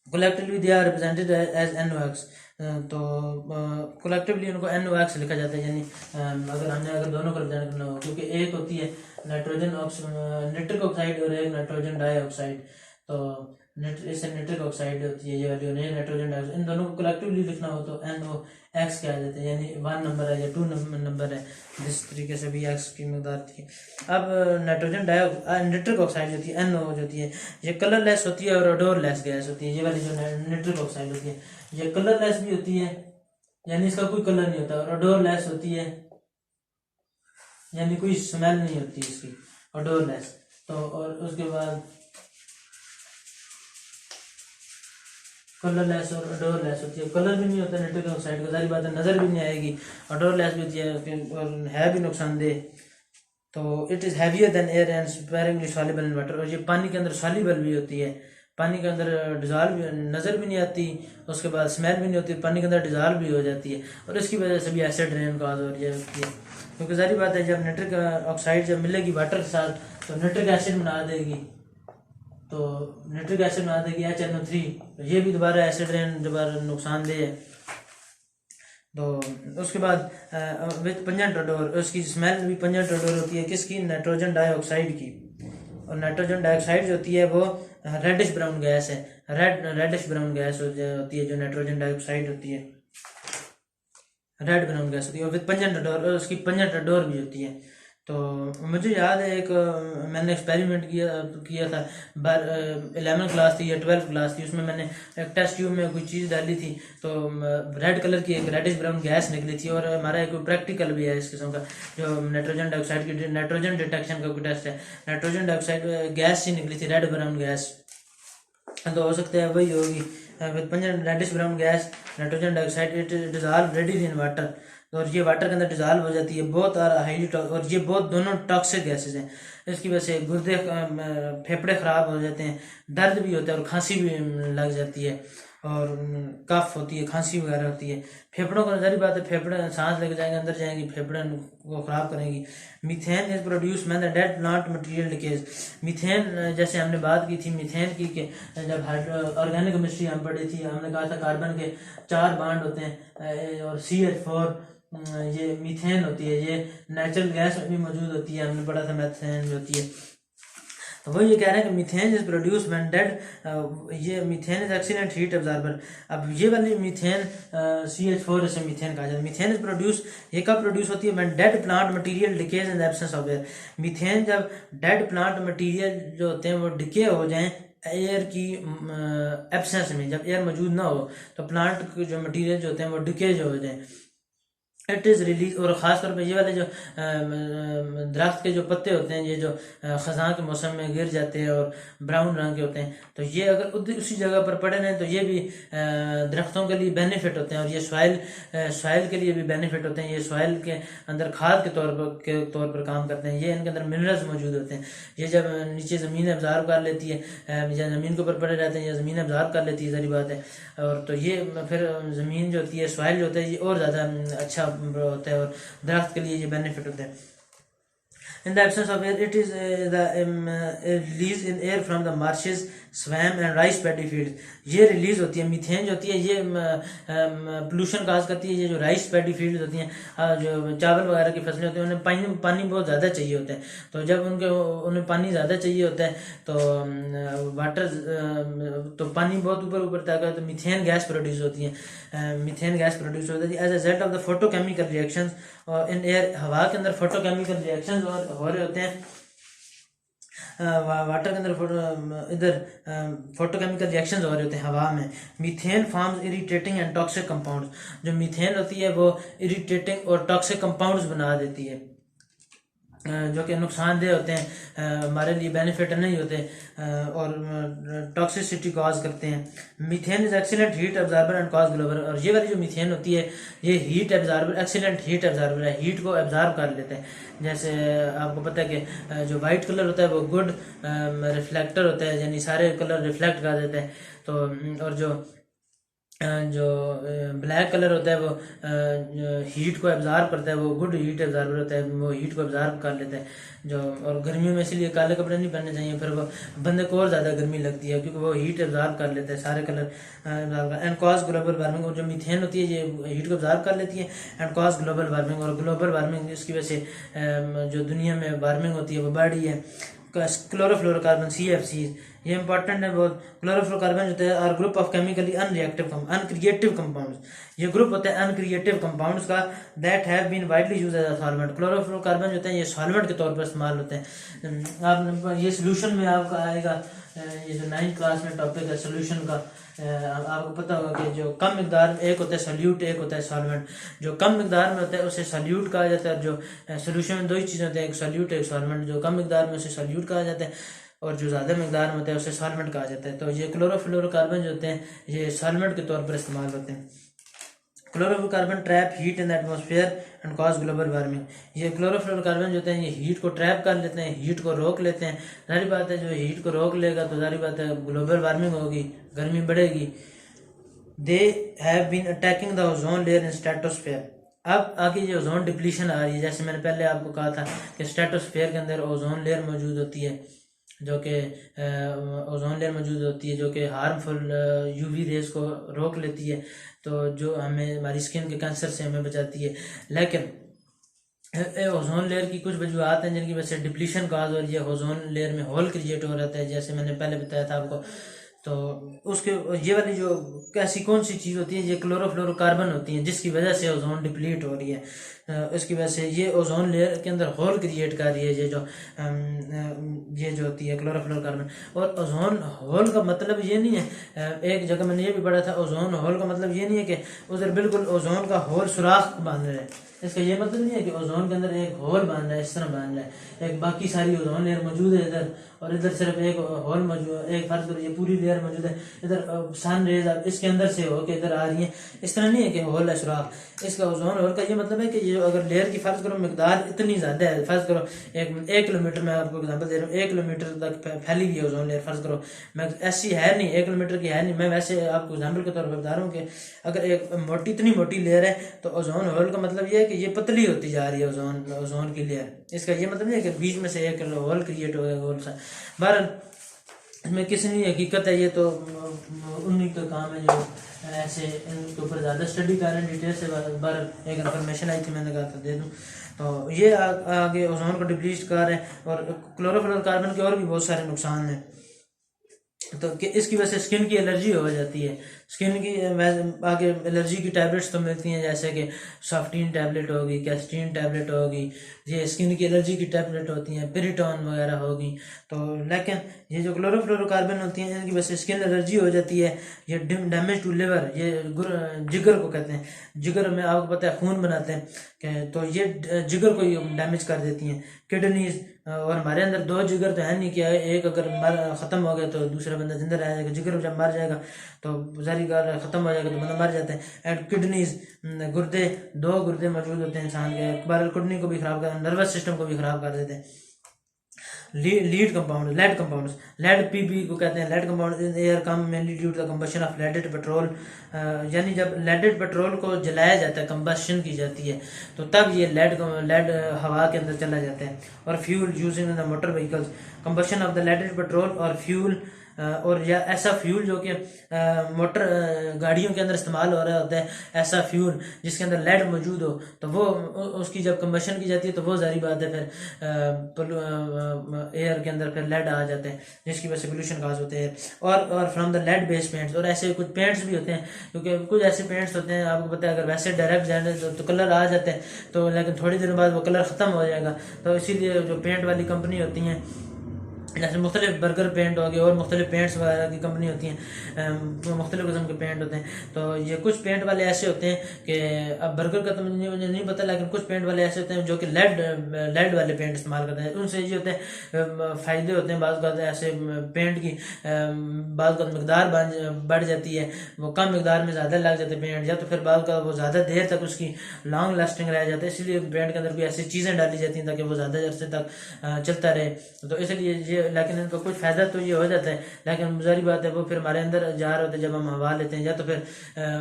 Collectively they are represented as NOx, तो कलेक्टिवली उनको NOx लिखा जाता है, यानी अगर दोनों को रिप्रेजेंट करना हो, क्योंकि एक होती है नाइट्रिक ऑक्साइड और एक नाइट्रोजन डाइऑक्साइड, तो इससे नाइट्रिक ऑक्साइड होती है ये वाली, और नाइट्रोजन डाइऑक्साइड, इन दोनों को कलेक्टिवली लिखना हो तो NOx क्या आ जाता है, यानी 1 नंबर है या 2 नंबर है, जिस तरीके से भी एक्स की मकदार थी। अब नाइट्रिक ऑक्साइड जो थी NO जो होती है ये कलरलेस होती है और ओडोरलेस गैस होती है। ये वाली जो नाइट्रिक ऑक्साइड होती है ये कलरलेस भी होती है, यानी इसका कोई कलर नहीं होता, और ओडोरलेस होती है यानी कोई स्मेल नहीं होती इसकी, ओडोरलेस। तो और उसके बाद कलरलेस और ओडोरलेस होती है, कलर भी नहीं होता नाइट्रिक ऑक्साइड का, सारी बात है, नज़र भी नहीं आएगी, ओडोरलेस भी होती है और है भी नुकसानदेह। तो it is heavier than air and sparingly soluble in water, और ये पानी के अंदर सॉल्युबल भी होती है, पानी के अंदर डिजॉल्व भी, नज़र भी नहीं आती, उसके बाद स्मेल भी नहीं होती, पानी के अंदर डिजॉल्व भी हो जाती है, और इसकी वजह से भी एसिड रेन काज हो रही है। क्योंकि सारी बात है जब नाइट्रिक ऑक्साइड जब मिलेगी वाटर के साथ तो नाइट्रिक एसिड बना देगी, तो नाइट्रिक एसिड बना देगी HNO3, तो ये भी दोबारा एसिड रेन दोबारा नुकसानदेह है। तो उसके बाद विद पंजेंट ओडोर, उसकी स्मेल भी पंजेंट ओडोर होती है, किसकी? नाइट्रोजन डाइऑक्साइड की। और नाइट्रोजन डाइऑक्साइड जो होती है वो रेडिश ब्राउन गैस है, रेडिश ब्राउन गैस होती है जो नाइट्रोजन डाइऑक्साइड होती है, रेड ब्राउन गैस होती है, और विद पंजेंट ओडोर, उसकी पंजेंट ओडोर भी होती है। तो मुझे याद है एक मैंने एक्सपेरिमेंट किया था। 11 क्लास थी या 12 क्लास थी, उसमें मैंने एक टेस्ट ट्यूब में कोई चीज़ डाली थी, तो रेड कलर की एक रेडिश ब्राउन गैस निकली थी। और हमारा एक प्रैक्टिकल भी है इस किस्म का, जो नाइट्रोजन डाइऑक्साइड की नाइट्रोजन डिटेक्शन का कोई टेस्ट है। नाइट्रोजन डाइऑक्साइड गैस ही निकली थी, रेड ब्राउन गैस, तो हो सकता है वही होगी। Reddish brown gas, nitrogen dioxide, it dissolve ready in water, और ये वाटर के अंदर डिजॉल्व हो जाती है, बहुत हाईली और ये बहुत दोनों टॉक्सिक गैसेज हैं। इसकी वजह से गुर्दे फेफड़े ख़राब हो जाते हैं, दर्द भी होता है और खांसी भी लग जाती है, और कफ होती है, खांसी वगैरह होती है। फेफड़ों को नजरी बात है, फेफड़े सांस लेके जाएंगे, अंदर जाएंगी, फेफड़े को ख़राब करेंगी। Methane is produce man the dead plant material leakage. Methane जैसे हमने बात की थी मीथेन की, कि जब ऑर्गेनिक केमिस्ट्री हम पढ़ी थी, हमने कहा था कार्बन के 4 बाड होते हैं और CH4 ये मीथेन होती है, ये नेचुरल गैस में भी मौजूद होती है, हमने पढ़ा था मीथेन जो होती है। तो वो ये कह रहे हैं कि methane is produce when dead, ये methane is excellent heat absorber. अब ये वाली मीथेन CH4 से मीथेन कहा जाता है। मीथेन इज प्रोड्यूस, ये कब प्रोड्यूस होती है? When dead plant material decays in the absence of air. Methane जब डेड प्लांट मटेरियल जो होते हैं वो डिके हो जाएं एयर की एब्सेंस में, जब एयर मौजूद ना हो तो प्लांट के जो मटेरियल जो होते हैं वो डिकेज हो जाएं। इट इज़ रिलीज, और ख़ासतौर पर ये वाले जो दरख्त के जो पत्ते होते हैं, ये जो ख़ज़ां के मौसम में गिर जाते हैं और ब्राउन रंग के होते हैं, तो ये अगर उसी जगह पर पड़े रहें तो ये भी दरख्तों के लिए बेनिफिट होते हैं, और ये सॉइल के लिए भी बेनिफिट होते हैं। ये सॉइल के अंदर खाद के तौर पर काम करते हैं। ये इनके अंदर मिनरल्स मौजूद होते हैं। ये जब नीचे ज़मीन अब्ज़ॉर्ब कर लेती है, या ज़मीन के ऊपर पड़े रहते हैं या ज़मीन अब्ज़ॉर्ब कर लेती है, सारी बात है। और तो ये फिर ज़मीन जो होती है, सॉइल जो होता है, ये और ज़्यादा अच्छा होता है, और दरख्त के लिए ये बेनिफिट होता है। In the absence of air, it is release in air from the marshes, swamp and rice paddy fields. ये रिलीज होती है मीथेन जो होती है, ये पोल्यूशन काज करती है। ये जो राइस पैडी फील्ड होती हैं, जो चावल वगैरह की फसलें होती हैं, उन्हें पानी बहुत ज़्यादा चाहिए होता है। तो जब उन्हें पानी ज़्यादा चाहिए होता है तो पानी बहुत ऊपर तक है, तो मीथेन गैस प्रोड्यूस होती है। मीथेन गैस प्रोड्यूस होती है as a result of the photochemical reactions in air. हवा के अंदर फोटोकेमिकल रिएक्शंस हो रहे होते हैं, वाटर के अंदर इधर फोटोकेमिकल रिएक्शंस हो रहे होते हैं हवा में। Methane forms irritating and toxic compounds. जो मीथेन होती है वो इरिटेटिंग और टॉक्सिक कंपाउंड्स बना देती है, जो कि नुकसानदेह होते हैं, हमारे लिए बेनिफिट नहीं होते, और टॉक्सिसिटी कॉज करते हैं। Methane is excellent heat absorber and cause global. और ये वाली जो मीथेन होती है, ये heat absorber, excellent heat absorber है, हीट को एब्जॉर्ब कर लेते हैं। जैसे आपको पता है कि जो वाइट कलर होता है वो गुड रिफ्लेक्टर होता है, यानी सारे कलर रिफ्लेक्ट कर देते हैं। तो और जो ब्लैक कलर होता है वो हीट को एब्जॉर्ब करता है, वो गुड हीट एब्जॉर्बर होता है, वो हीट को एब्जॉर्ब कर लेता है। और गर्मियों में इसलिए काले कपड़े नहीं पहनने चाहिए, फिर वो बंदे को और ज़्यादा गर्मी लगती है, क्योंकि वो हीट एब्जॉर्ब कर लेता है, सारे colour. And cause global warming. और जो मीथेन होती है ये हीट को एब्जॉर्ब कर लेती है, एंड कॉज ग्लोबल वार्मिंग। और ग्लोबल वार्मिंग इसकी वजह से जो दुनिया में वार्मिंग होती है वो बढ़ रही है। क्लोरोफ्लोरोकार्बन CFC, ये इंपॉर्टेंट है बहुत। क्लोरोफ्लोरोकार्बन जो है are group of chemically uncreative compounds. ये ग्रुप होता है अनक्रिएटिव कंपाउंड्स का, that have been widely used as a solvent. Chlorofluorocarbon जो है ये सॉल्वेंट के तौर पर इस्तेमाल होते हैं। आप ये सोल्यूशन में आपका आएगा, ये जो 9th क्लास में टॉपिक है सोल्यूशन का, आपको पता होगा कि जो कम मिकदार में, एक होता है सॉल्यूट, एक होता है सॉल्वेंट। जो कम मिकदार में होता है उसे सॉल्यूट कहा जाता है, और जो सोल्यूशन में 2 ही चीज़ें होती हैं, एक सॉल्यूट एक सॉल्वेंट। जो कम मिकदार में उसे सॉल्यूट कहा जाता है, और जो ज़्यादा मिकदार में होता है उसे सॉल्वेंट कहा जाता है। तो ये क्लोरोफ्लोरोकार्बन जो होते हैं ये सॉल्वेंट के तौर पर इस्तेमाल होते हैं। Chlorofluorocarbon trap heat in the atmosphere and cause global warming. ये क्लोरोफ्लोरोकार्बन जो होते हैं ये हीट को ट्रैप कर लेते हैं, हीट को रोक लेते हैं। जाहिर बात है जो हीट को रोक लेगा तो जाहिर बात है ग्लोबल वार्मिंग होगी, गर्मी बढ़ेगी। They have been attacking the ozone layer in stratosphere. अब आगे ये ओजोन डिप्लीशन आ रही है, जैसे मैंने पहले आपको कहा था कि स्ट्रेटोस्फेयर के अंदर ओजोन लेयर मौजूद होती है, जो कि ओजोन लेयर मौजूद होती है जो कि हार्मफुल UV रेज को रोक लेती है, तो जो हमें हमारी स्किन के कैंसर से हमें बचाती है। लेकिन ओजोन लेयर की कुछ वजूहत हैं जिनकी वजह से डिप्लीशन काज हो रही है, ओजोन लेयर में होल क्रिएट हो रहा है। जैसे मैंने पहले बताया था आपको तो उसके ये वाली जो कैसी कौन सी चीज़ होती है, ये क्लोरोफ्लोरोकार्बन होती है, जिसकी वजह से ओजोन डिप्लीट हो रही है। इसकी वजह से ये ओजोन लेयर के अंदर होल क्रिएट कर रही है, ये जो होती है क्लोरोफ्लोरोकार्बन। और ओजोन होल का मतलब ये नहीं है, एक जगह मैंने ये भी पढ़ा था, ओजोन होल का मतलब ये नहीं है कि उधर बिल्कुल ओजोन का होल सुराख बांध रहे हैं। इसका ये मतलब नहीं है कि ओजोन के अंदर एक होल बांध रहा है, इस तरह बांध रहा है, एक बाकी सारी ओजोन लेयर मौजूद है इधर, और इधर सिर्फ एक होल मौजूद, एक फर्ज करो ये पूरी लेयर मौजूद है, इधर सन रेज इसके अंदर से होकर इधर आ रही है। इस तरह नहीं है कि होल है सुराख। इसका ओजोन होल का ये मतलब है कि ये अगर लेयर की फर्ज करो मिकदार इतनी ज्यादा है, फर्ज करो 1 किलोमीटर में, आपको एग्जाम्पल दे रहा हूँ, 1 किलोमीटर तक फैली हुई है ओजोन लेयर, फर्ज करो मैं ऐसी है नहीं 1 किलोमीटर की है नहीं, मैं वैसे आपको एग्जाम्पल के तौर पर बता रहा हूँ कि अगर एक मोटी इतनी मोटी लेयर है तो ओजोन होल का मतलब ये है कि ये पतली होती जा रही है ओजोन की लेयर। इसका ये मतलब नहीं है कि बीच में से एक होल क्रिएट हो गया गोल सा। बहरहाल इसमें कितनी हकीकत है ये तो उन्हीं का काम है जो ऐसे इनके ऊपर ज़्यादा स्टडी कर रहे हैं डिटेल से। बहरहाल एक इन्फॉर्मेशन आई थी, मैंने कहा था दे दूँ। तो ये आगे ओजोन को डिप्लीट कर रहे हैं, और क्लोरोफ्लोरोकार्बन के और भी बहुत सारे नुकसान हैं। तो इसकी वजह से स्किन की एलर्जी हो जाती है। स्किन की आगे एलर्जी की टैबलेट्स तो मिलती हैं, जैसे कि सॉफ्टीन टैबलेट होगी, कैस्टीन टैबलेट होगी, ये स्किन की एलर्जी की टैबलेट होती हैं, पिरिटॉन वगैरह होगी। तो लेकिन ये जो क्लोरोफ्लोरोकार्बन होती हैं इनकी वजह से स्किन एलर्जी हो जाती है। ये डैमेज टू लिवर, ये जिगर को कहते हैं, जिगर में आपको पता है खून बनाते हैं, तो ये जिगर को डैमेज कर देती हैं। किडनीज, और हमारे अंदर 2 जिगर तो है नहीं कि एक अगर ख़त्म हो गया तो दूसरा बंदा जिंदा रह जाएगा। जिगर जब मर जाएगा तो जारी कार ख़त्म हो जाएगा तो बंदा मर जाता है। एंड किडनीज, गुर्दे, 2 गुर्दे मौजूद होते हैं इंसान के, बार किडनी को भी खराब कर, नर्वस सिस्टम को भी खराब कर देते हैं। Lead compound, lead compounds, lead PB को कहते हैं। Lead compound air come mainly due to the combustion of leaded petrol, यानी जब लेडेड पेट्रोल को जलाया जाता है, कंबशन की जाती है, तो तब ये लेड हवा के अंदर चला जाता है। और fuel using in the motor vehicles, combustion of the leaded petrol और फ्यूल, और या ऐसा फ्यूल जो कि मोटर गाड़ियों के अंदर इस्तेमाल हो रहा होता है, ऐसा फ्यूल जिसके अंदर लेड मौजूद हो, तो वो उसकी जब कंबशन की जाती है तो वो जारी बात है फिर एयर के अंदर फिर लेड आ जाते हैं, जिसकी वजह से पोल्यूशन काज होते हैं। और from the lead based paints, और ऐसे कुछ पेंट्स भी होते हैं, क्योंकि कुछ ऐसे पेंट्स होते हैं आपको पता है अगर वैसे डायरेक्ट जाने तो कलर आ जाते हैं, तो लेकिन थोड़ी देर बाद वो कलर ख़त्म हो जाएगा। तो इसीलिए जो पेंट वाली कंपनी होती हैं, जैसे मुख्तलिफ बर्गर पेंट हो गए और मुख्तलिफ पेंट्स वगैरह की कंपनी होती हैं, मुख्तलिफ किस्म के पेंट होते हैं। तो ये कुछ पेंट वाले ऐसे होते हैं कि अब बर्गर का तो मुझे नहीं पता, लेकिन कुछ पेंट वाले ऐसे होते हैं जो कि लेड वाले पेंट इस्तेमाल करते हैं। उनसे ये होते हैं फ़ायदे होते हैं, बाज़ बात ऐसे पेंट की बाज़ बात मकदार बढ़ जाती है, वो कम मकदार में ज़्यादा लग जाते हैं पेंट, या तो फिर बाज़ का वो ज़्यादा देर तक उसकी लॉन्ग लास्टिंग रह जाता है, इसलिए पेंट के अंदर कोई ऐसी चीज़ें डाली जाती हैं ताकि वो ज़्यादा अरसे तक चलता रहे। तो इसलिए ये, लेकिन इनका कुछ फ़ायदा तो ये हो जाता है, लेकिन जारी बात है वो फिर हमारे अंदर जा रहे होते हैं जब हम हवा लेते हैं, या तो फिर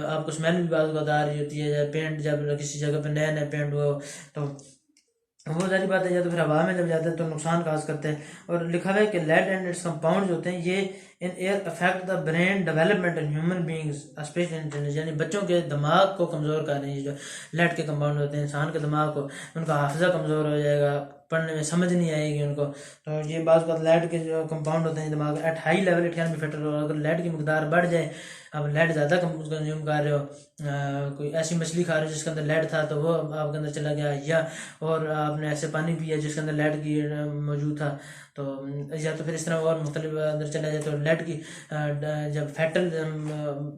आपको स्मेल भी बात को आ रही होती है, पेंट जब किसी जगह पे नया नया पेंट हुआ तो वो जारी बात है, या तो फिर हवा में जब जाते हैं तो नुकसान काज करते हैं। और लिखा हुआ है कि लेड एंड इट्स कंपाउंड होते हैं ये in air affect the brain development in human beings specially intelligence, यानी बच्चों के दिमाग को कमज़ोर कर रहे हैं। जो लेड के कंपाउंड होते हैं इंसान के दिमाग को, उनका हाफिजा कमज़ोर हो जाएगा, पढ़ने में समझ नहीं आएगी उनको। तो ये बात लेड के जो कंपाउंड होते हैं दिमाग at high level it can be fatal, अगर लेड की मकदार बढ़ जाए, अब लेड ज़्यादा कंज्यूम कर रहे हो, कोई ऐसी मछली खा रहे हो जिसके अंदर लेड था तो वो आपके अंदर चला गया, या और आपने ऐसे पानी पिया जिसके अंदर लेड की मौजूद था, तो या तो फिर इस तरह और मुख्तलिफ अंदर चला जाए, तो लेड की जब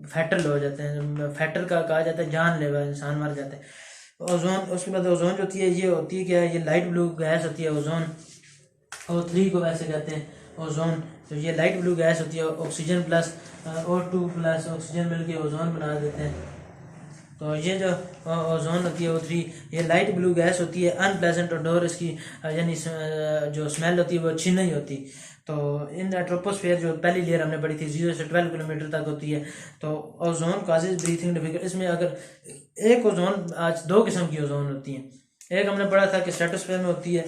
फैटल हो जाते हैं, फैटल का कहा जाता है जानलेवा, इंसान मर जाते हैं। ओजोन, उसके बाद ओजोन जो होती है ये होती है क्या, ये लाइट ब्लू गैस होती है ओजोन, O3 को वैसे कहते हैं ओजोन। तो ये लाइट ब्लू गैस होती है, oxygen plus O2 plus oxygen मिलके ओजोन बना देते हैं। तो ये जो ओजोन होती है O3, ये लाइट ब्लू गैस होती है, अनप्लेजेंट ओडोर इसकी, यानी जो स्मेल होती है वो अच्छी नहीं होती। तो इन ट्रोपोस्फेयर जो पहली लेयर हमने पढ़ी थी 0 से 12 किलोमीटर तक होती है। तो ओजोन काजेज ब्रीथिंग डिफिकल्ट, इसमें अगर एक ओजोन, आज 2 किस्म की ओजोन होती है। एक हमने पढ़ा था कि स्ट्रेटोस्फेयर में होती है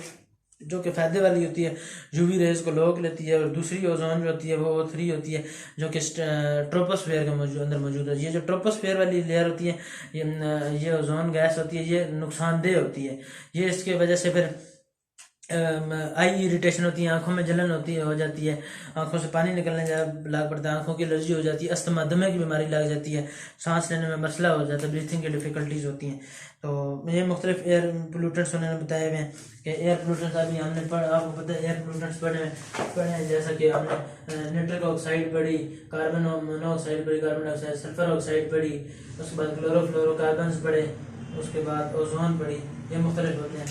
जो कि फ़ायदे वाली होती है, यूवी रेज को रोक लेती है, और दूसरी ओजोन जो होती है वो O3 होती है जो कि ट्रोपोस्फेयर के अंदर मौजूद है। ये जो ट्रोपोस्फेयर वाली लेयर होती है, ये ओजोन गैस होती है, ये नुकसानदेह होती है। ये इसके वजह से फिर आई इरिटेशन होती है, आंखों में जलन होती है, हो जाती है, आंखों से पानी निकलने लग पड़ता है, आंखों की एलर्जी हो जाती है, अस्थमा दमे की बीमारी लग जाती है, सांस लेने में मसला हो जाता है, ब्रीथिंग की डिफ़िकल्टीज होती हैं। तो ये मुख्तलिफ एयर पोल्यूटेंट्स उन्होंने बताए हुए हैं कि एयर पोल्यूटेंट्स अभी हमने आपको पता है एयर पोल्यूटेंट्स पढ़े हैं, जैसा कि हमने नाइट्रिक ऑक्साइड पढ़ी, कार्बन मोनोऑक्साइड पढ़ी, कार्बन डाइऑक्साइड, सल्फर ऑक्साइड पढ़ी, उसके बाद क्लोरोफ्लोरोकार्बन्स पढ़े, उसके बाद ओजोन पढ़ी। ये मुख्तलिफ होते हैं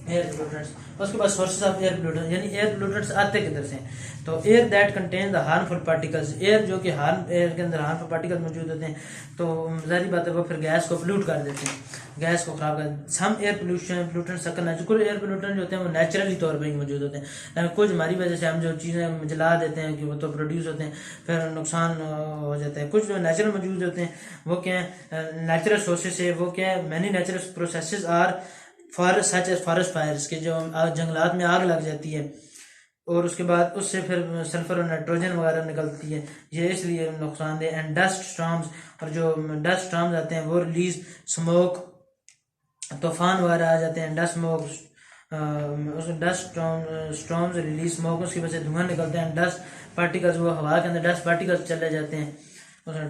एयर पोल्यूटेंट्स। उसके बाद सोर्सेज ऑफ एयर पोल्यूटेंट्स, यानी एयर पोल्यूटेंट्स आते किधर से? तो air that contain the harmful particles, air जो कि एयर के अंदर हार्मफुल पार्टिकल्स मौजूद होते हैं, तो जाहिर बात है वो फिर गैस को पोल्यूट कर देते हैं, गैस को खराब कर। सम एयर पोल्यूटेंट्स अकर, कुछ एयर पोल्यूटेंट जो होते हैं वो नेचुरली तौर पर ही मौजूद होते हैं, लेकिन कुछ हमारी वजह से हम जो चीज़ें जला देते हैं कि वो तो प्रोड्यूस होते हैं, फिर नुकसान हो जाता है। कुछ जो नेचुरल मौजूद होते हैं वो क्या है, नेचुरल सोर्सेज से, वो क्या है, many natural processes are forest such as forest fires के, जो जंगलात में आग लग जाती है और उसके बाद उससे फिर सल्फर और नाइट्रोजन वगैरह निकलती है, ये इसलिए नुकसानदेह। एंड डस्ट स्टॉर्म्स, और जो डस्ट स्टॉर्म्स आते हैं वो रिलीज स्मोक, तूफान वगैरह आ जाते हैं, dust smoke, dust storms release smoke, उसकी वजह से धुआं निकलते हैं, डस्ट पार्टिकल्स, वो हवा के अंदर डस्ट पार्टिकल्स चले जाते हैं,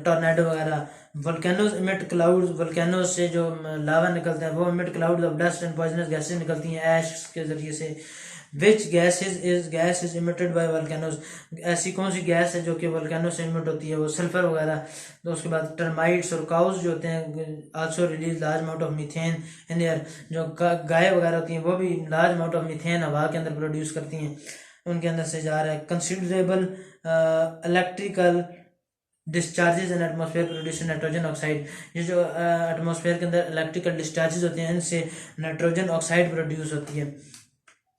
टॉर्नेडो वगैरह। वोल्केनोज इमिट क्लाउड्स, वोल्केनोज से जो लावा निकलता है वो emit clouds of dust and poisonous gases निकलती हैं ऐश के जरिए से। Which gas is emitted by volcanoes, ऐसी कौन सी गैस है जो कि वोल्केनो से इमिट होती है? वो सल्फर वगैरह। तो उसके बाद टर्माइट्स और काउज जो होते हैं also release large amount of methane in air, जो गाय वगैरह होती हैं वो भी लार्ज अमाउंट ऑफ मीथेन हवा के अंदर प्रोड्यूस करती हैं, उनके अंदर से जा रहा है। Considerable electrical discharges in atmosphere produce nitrogen oxide, ये जो एटमॉस्फेयर के अंदर इलेक्ट्रिकल डिस्चार्जेज होते हैं इनसे नाइट्रोजन ऑक्साइड प्रोड्यूस होती है।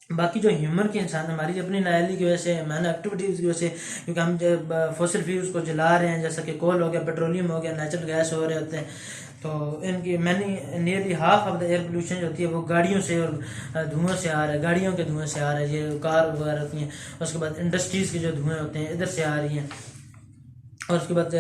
बाकी जो ह्यूमन की इंसान हमारी अपनी नायाली की वजह से, मैन एक्टिविटीज़ की वजह से, क्योंकि हम जब फॉसिल फ्यूल्स को जला रहे हैं, जैसा कि कोल हो गया, पेट्रोलियम हो गया, नेचुरल गैस हो रहे होते हैं, तो इनकी nearly half of the air pollution जो होती है वो गाड़ियों से और धुआं से आ रहा है, गाड़ियों के धुएं से आ रहा है, ये कार वगैरह होती हैं। उसके बाद इंडस्ट्रीज़ के जो धुएँ होते हैं इधर से आ रही हैं, और उसके बाद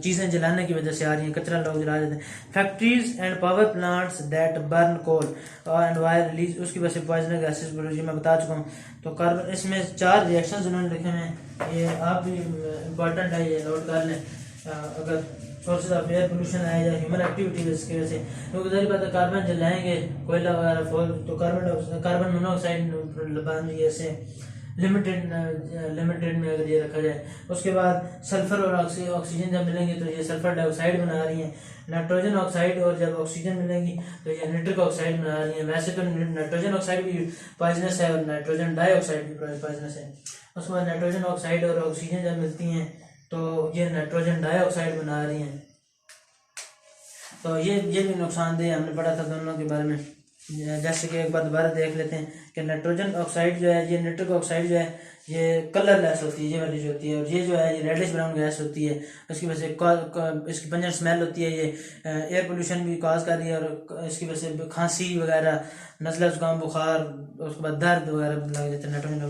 चीज़ें जलाने की वजह से आ रही हैं, कचरा लोग जला देते हैं। Factories and power plants that burn coal and wire release, उसकी वजह से पॉइजनस गैसेज प्रोड्यूस, मैं बता चुका हूँ। तो कार्बन, इसमें 4 रिएक्शंस उन्होंने लिखे हैं, ये आप भी इम्पोर्टेंट है, ये नोट कर लें। अगर सोर्सेज ऑफ एयर पोल्यूशन है या ह्यूमन एक्टिविटीज इसकी वजह से, क्योंकि जाहिर बात है कार्बन जलाएंगे, कोयला वगैरह फोल, तो कार्बन मोनोऑक्साइड बन ऐसे लिमिटेड में अगर ये रखा जाए। उसके बाद सल्फर और ऑक्सीजन जब मिलेंगे तो ये सल्फर डाइऑक्साइड बना रही हैं, नाइट्रोजन ऑक्साइड, और जब ऑक्सीजन मिलेंगी तो ये नाइट्रिक ऑक्साइड बना रही हैं। वैसे तो नाइट्रोजन ऑक्साइड भी पॉइजनस है और नाइट्रोजन डाइऑक्साइड भी पॉइजनस है। उसके बाद नाइट्रोजन ऑक्साइड और ऑक्सीजन जब मिलती हैं तो ये नाइट्रोजन डाइऑक्साइड बना रही हैं। तो ये भी नुकसानदेह हमने पढ़ा था दोनों के बारे में। जैसे कि एक बार दोबारा देख लेते हैं कि नाइट्रोजन ऑक्साइड जो है, ये नाइट्रिक ऑक्साइड जो है ये कलरलेस होती है, ये वाली जो होती है, और ये जो है ये रेडिश ब्राउन गैस होती है, उसकी वजह से इसकी पंजर स्मेल होती है, ये एयर पोल्यूशन भी कॉज कर रही है, और इसकी वजह से खांसी वगैरह, नज़ला जुकाम बुखार, उसके बाद दर्द वगैरह लग जाते हैं नाइट्रोजन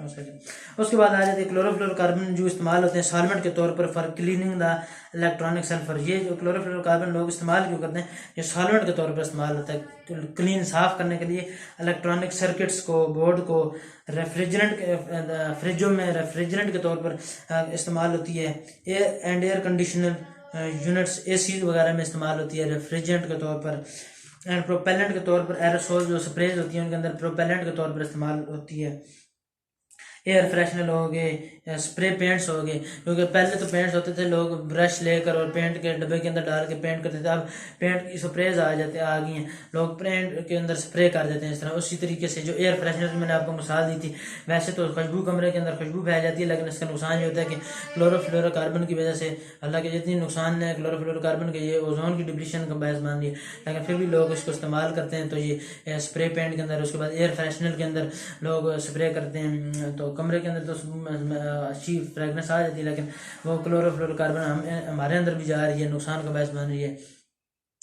ऑक्साइड। उसके बाद आ जाते हैं क्लोरोफ्लोरोकार्बन जो इस्तेमाल होते हैं सॉल्वेंट के तौर पर for cleaning the electronic sulphur. ये जो क्लोरोफ्लोरोकार्बन लोग इस्तेमाल क्यों करते हैं? ये सॉल्वेंट के तौर पर इस्तेमाल होता है क्लीन साफ करने के लिए, इलेक्ट्रॉनिक सर्किट्स को, बोर्ड को, फ्रिजों में रेफ्रिजरेंट के तौर पर इस्तेमाल होती है, एयर कंडीशनर यूनिट्स एसी वगैरह में इस्तेमाल होती है रेफ्रिजरेंट के तौर पर, एंड प्रोपेलेंट के तौर पर एरोसोल जो स्प्रेज होती है उनके अंदर प्रोपेलेंट के तौर पर इस्तेमाल होती है। एयर फ्रेशनर हो गए, स्प्रे पेंट्स हो गए, क्योंकि पहले तो पेंट्स होते थे लोग ब्रश लेकर और पेंट के डब्बे के अंदर डाल के पेंट करते थे, अब पेंट की स्प्रेज आ गई हैं, लोग पेंट के अंदर स्प्रे कर देते हैं इस तरह। उसी तरीके से जो एयर फ्रेशनर मैंने आपको मिसाल दी थी, वैसे तो खुशबू कमरे के अंदर खुशबू फैल जाती है, लेकिन इसका नुकसान ये होता है कि क्लोरोफ्लोरोकार्बन की वजह से, हालांकि जितनी नुकसान है क्लोरोफ्लोरोकार्बन के, ये ओजोन की डिप्लीशन का बायस मान रही है, लेकिन फिर भी लोग इसको इस्तेमाल करते हैं। तो ये स्प्रे पेंट के अंदर, उसके बाद एयर फ्रेशनर के अंदर लोग स्प्रे करते हैं, तो कमरे के अंदर तो अच्छी फ्रेगनेंस आ जाती है, लेकिन वो क्लोरोफ्लोरोकार्बन हमारे अंदर भी जा रही है, नुकसान का बायस बन रही है।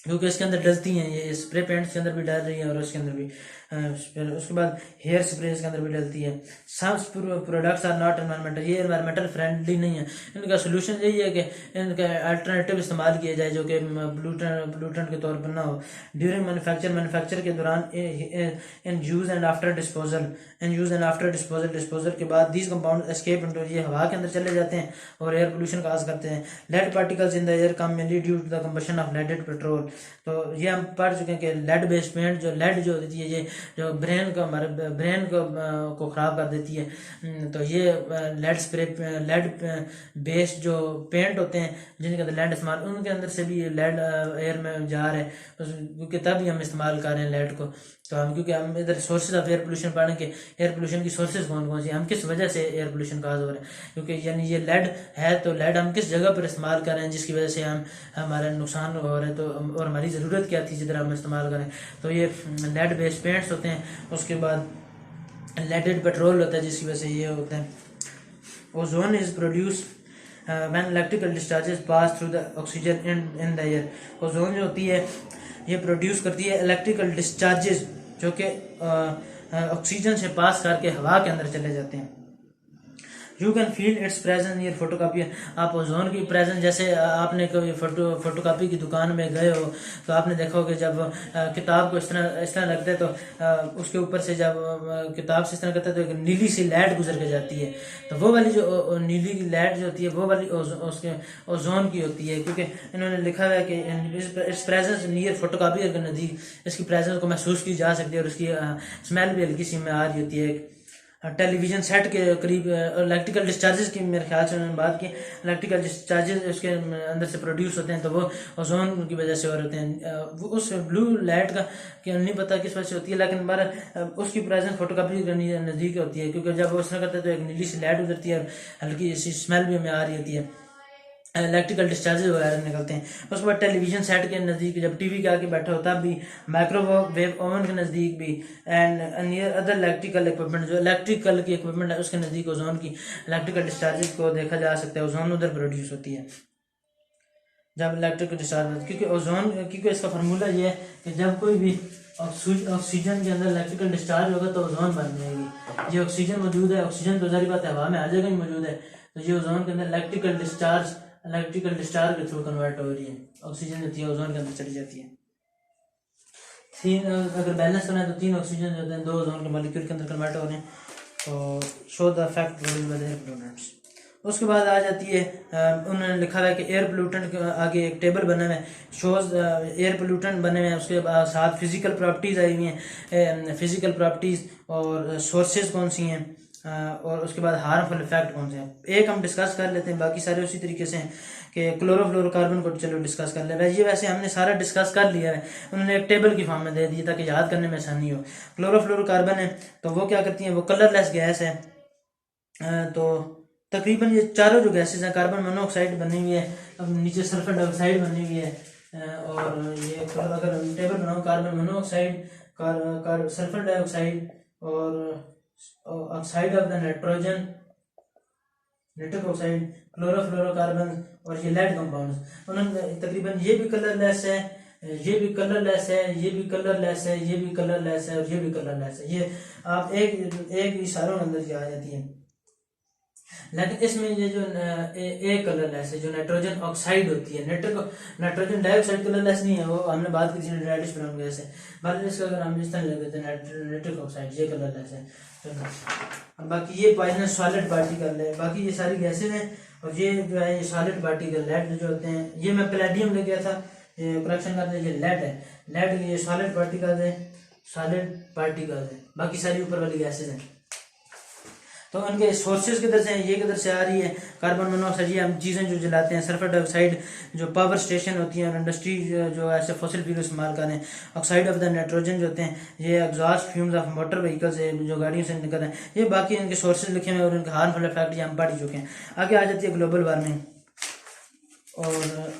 क्योंकि इसके अंदर डलती हैं, ये स्प्रे पेंट्स के अंदर भी डल रही है और उसके अंदर भी फिर उसके बाद हेयर स्प्रे के अंदर भी डलती है। Some products are not environmental, ये एनवायरमेंटल फ्रेंडली नहीं है। इनका सोल्यूशन यही है कि इनका अल्टरनेटिव इस्तेमाल किया जाए जो कि ब्लूटेंट के तौर पर ना हो। ड्यूरिंग मैन्युफैक्चर के दौरान, in use and after disposal, disposal के बाद दीज कंपाउंड एस्केप इनटू, ये हवा के अंदर चले जाते हैं और एयर पोल्यूशन काज करते हैं। Lead particles in the air come mainly due to the combustion of leaded petrol. तो ये हम पढ़ चुके हैं कि लेड बेस्ड पेंट, जो लेड जो होती है ये जो ब्रेन को, हमारे ब्रेन को ख़राब कर देती है। तो ये लेड बेस्ड जो पेंट होते हैं जिनके अंदर लेड इस्तेमाल, उनके अंदर से भी लेड एयर में जा रहा है, क्योंकि तभी हम इस्तेमाल कर रहे हैं लेड को। तो हम, क्योंकि हम इधर सोर्सेज ऑफ एयर पोल्यूशन पढ़ेंगे, एयर पोल्यूशन की सोर्सेज कौन कौन सी, हम किस वजह से एयर पोल्यूशन काज हो रहा है, क्योंकि यानी ये लेड है तो लेड हम किस जगह पर इस्तेमाल कर रहे हैं जिसकी वजह से हमारा नुकसान हो रहा है, तो और हमारी ज़रूरत क्या थी जिधर हम इस्तेमाल करें। तो ये लेड बेस्ड पेंट्स होते हैं। उसके बाद लेडेड पेट्रोल होता है जिसकी वजह से ये होता है। Ozone is produce when electrical discharges pass through the oxygen in the air. Ozone जो होती है ये प्रोड्यूस करती है इलेक्ट्रिकल डिस्चार्जेस जो कि ऑक्सीजन से पास करके हवा के अंदर चले जाते हैं। You can feel it's presence near photocopy. आप ओजोन की प्रेजेंस, जैसे आपने कभी फोटोकॉपी की दुकान में गए हो तो आपने देखा हो कि जब किताब को इस तरह रखते हैं तो उसके ऊपर से जब किताब से इस तरह करते हैं तो एक नीली सी लाइट गुजर के जाती है। तो वो वाली जो नीली लाइट जो होती है वो वाली उसके ओजोन की होती है, क्योंकि इन्होंने लिखा हुआ है कि इट्स प्रेजेंस नियर फोटोकॉपी के नज़दीक इसकी प्रेजेंस को महसूस की जा सकती है और उसकी स्मेल भी हल्की सी में आ रही होती है। टेलीविजन सेट के करीब इलेक्ट्रिकल डिस्चार्जेस की मेरे ख्याल से उन्होंने बात की, इलेक्ट्रिकल डिस्चार्जेस उसके अंदर से प्रोड्यूस होते हैं तो वो ओजोन की वजह से हो रहे हैं। वो उस ब्लू लाइट का कि नहीं पता किस वजह से होती है, लेकिन बार उसकी प्रेजेंस फोटोकॉपी के नज़दीक होती है, क्योंकि जब वो इस तरह करते हैं तो एक नीली सी लाइट गुजरती है और हल्की सी स्मेल भी हमें आ रही होती है, इलेक्ट्रिकल डिस्चार्जेस वगैरह निकलते हैं। उसके बाद टेलीविजन सेट के नज़दीक जब टीवी के आगे बैठा होता भी, माइक्रोवेव ओवन के नज़दीक भी, and near other electrical equipment, जो इलेक्ट्रिकल की इक्विपमेंट है उसके नज़दीक ओजोन की इलेक्ट्रिकल डिस्चार्जेस को देखा जा सकता है। ओजोन उधर प्रोड्यूस होती है जब इलेक्ट्रिकल डिस्चार्ज, क्योंकि इसका फार्मूला ये है कि जब कोई भी ऑक्सीजन के अंदर इलेक्ट्रिकल डिस्चार्ज होगा तो ओजोन बन जाएगी। ये ऑक्सीजन मौजूद है, ऑक्सीजन तो जारी बात है हवा में हर जगह ही मौजूद है, तो ये ओजोन के अंदर इलेक्ट्रिकल डिस्चार्ज के थ्रू कन्वर्ट हो रही है, ऑक्सीजन जो है ओजोन के अंदर चली जाती है। अगर बैलेंस करना है तो 3 ऑक्सीजन जो है 2 ओजोन के मॉलिक्यूल के अंदर कन्वर्ट हो रहे हैं। तो show the effect produced by the air pollutants. उसके बाद आ जाती है, उन्होंने लिखा हुआ है कि एयर पोल्यूटेंट के आगे एक टेबल बना हुआ है, शोज एयर पोल्यूटेंट बने हुए हैं, उसके बाद साथ फिजिकल प्रॉपर्टीज आई हुई हैं, फिजिकल प्रॉपर्टीज और सोर्सेज कौन सी हैं, और उसके बाद हार्मफुल इफेक्ट कौन से हैं। एक हम डिस्कस कर लेते हैं, बाकी सारे उसी तरीके से हैं कि क्लोरोफ्लोरोकार्बन को चलो डिस्कस कर ले रहा है। ये वैसे हमने सारा डिस्कस कर लिया है, उन्होंने एक टेबल की फॉर्म में दे दी ताकि याद करने में आसानी हो। क्लोरोफ्लोरोकार्बन है तो वो क्या करती हैं, वो कलरलेस गैस है। तो तकरीबन ये चारों जो गैसेज हैं, कार्बन मोनोऑक्साइड बनी हुई है, अब नीचे सल्फर डाइऑक्साइड बनी हुई है, और ये अगर टेबल बनाओ, कार्बन मोनोऑक्साइड, सल्फर डाइऑक्साइड और oxide of the nitrogen, nitric oxide, chlorofluorocarbon और ये लेड कंपाउंड्स। उन्होंने तकरीबन ये भी कलरलेस है, ये भी कलरलेस है, ये भी कलरलेस है, ये भी कलरलेस है और ये भी कलरलेस है। ये आप एक इशारों के अंदर आ जाती है। लेकिन इसमें ये जो एक कलरलेस है, जो नाइट्रोजन ऑक्साइड होती है, नाइट्रोजन डाइऑक्साइड कलरलेस नहीं है, वो हमने बात की थी रेडिश ब्राउन गैस है। बाकी इसका अगर हम इस तरह ले देते हैं नाइट्रिक ऑक्साइड, ये कलरलेस है। अब बाकी ये पॉइजनस सॉलिड पार्टिकल है, बाकी ये सारी गैसेज हैं, और ये जो है ये सॉलिड पार्टिकल लेड जो होते हैं, ये मैं पैलेडियम ले गया था, करेक्शन करते हैं, ये लेड है, लेड ये सॉलिड पार्टिकल है, बाकी सारी ऊपर वाली गैसेज हैं। तो उनके सोर्सेज किधर से हैं, ये किधर से आ रही है, कार्बन मोनोऑक्साइड, ये हम चीज़ें जो जलाते हैं, सल्फर डाइऑक्साइड जो पावर स्टेशन होती हैं और इंडस्ट्री जो ऐसे फॉसिल फ्यूल इस्तेमाल कर रहे हैं, ऑक्साइड ऑफ द नाइट्रोजन जो होते हैं, ये exhaust fumes of motor vehicles है जो गाड़ियों से निकल रहे हैं। ये बाकी इनके सोर्सेज लिखे हुए हैं और इनके हार्मफुल इफेक्ट ये हम पढ़ चुके हैं। आगे आ जाती है ग्लोबल वार्मिंग, और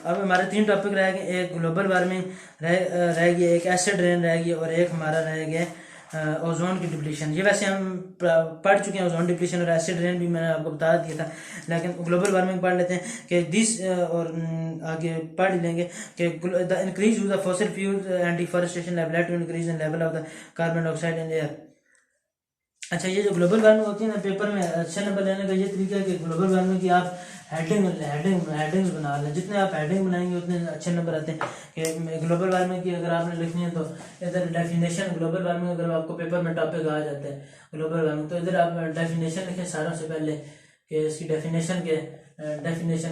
अब हमारे 3 टॉपिक रह गए, एक ग्लोबल वार्मिंग रह गई, एक एसिड रेन रह गई और एक हमारा रह गया ओजोन की डिप्लीशन, ये वैसे हम पढ़ चुके हैं। ओजोन डिप्लीशन और एसिड रेन भी मैंने आपको बता दिया था, लेकिन ग्लोबल वार्मिंग पढ़ लेते हैं कि दिस और आगे पढ़ लेंगे कि the increase use of fossil fuels and deforestation have led to increase in level of the carbon dioxide in air. अच्छा, ये जो ग्लोबल वार्मिंग होती है ना, पेपर में अच्छे नंबर लेने का ये तरीका है कि ग्लोबल वार्मिंग की आप हेडिंग्स बना लें। जितने आप हेडिंग बनाएंगे उतने अच्छे नंबर आते हैं। कि ग्लोबल वार्मिंग की अगर आपने लिखनी है तो इधर डेफिनेशन ग्लोबल वार्मिंग, अगर आपको पेपर में टॉपिक आ जाता है ग्लोबल वार्मिंग, तो इधर आप डेफिनेशन लिखें सारों से पहले कि इसकी डेफिनेशन,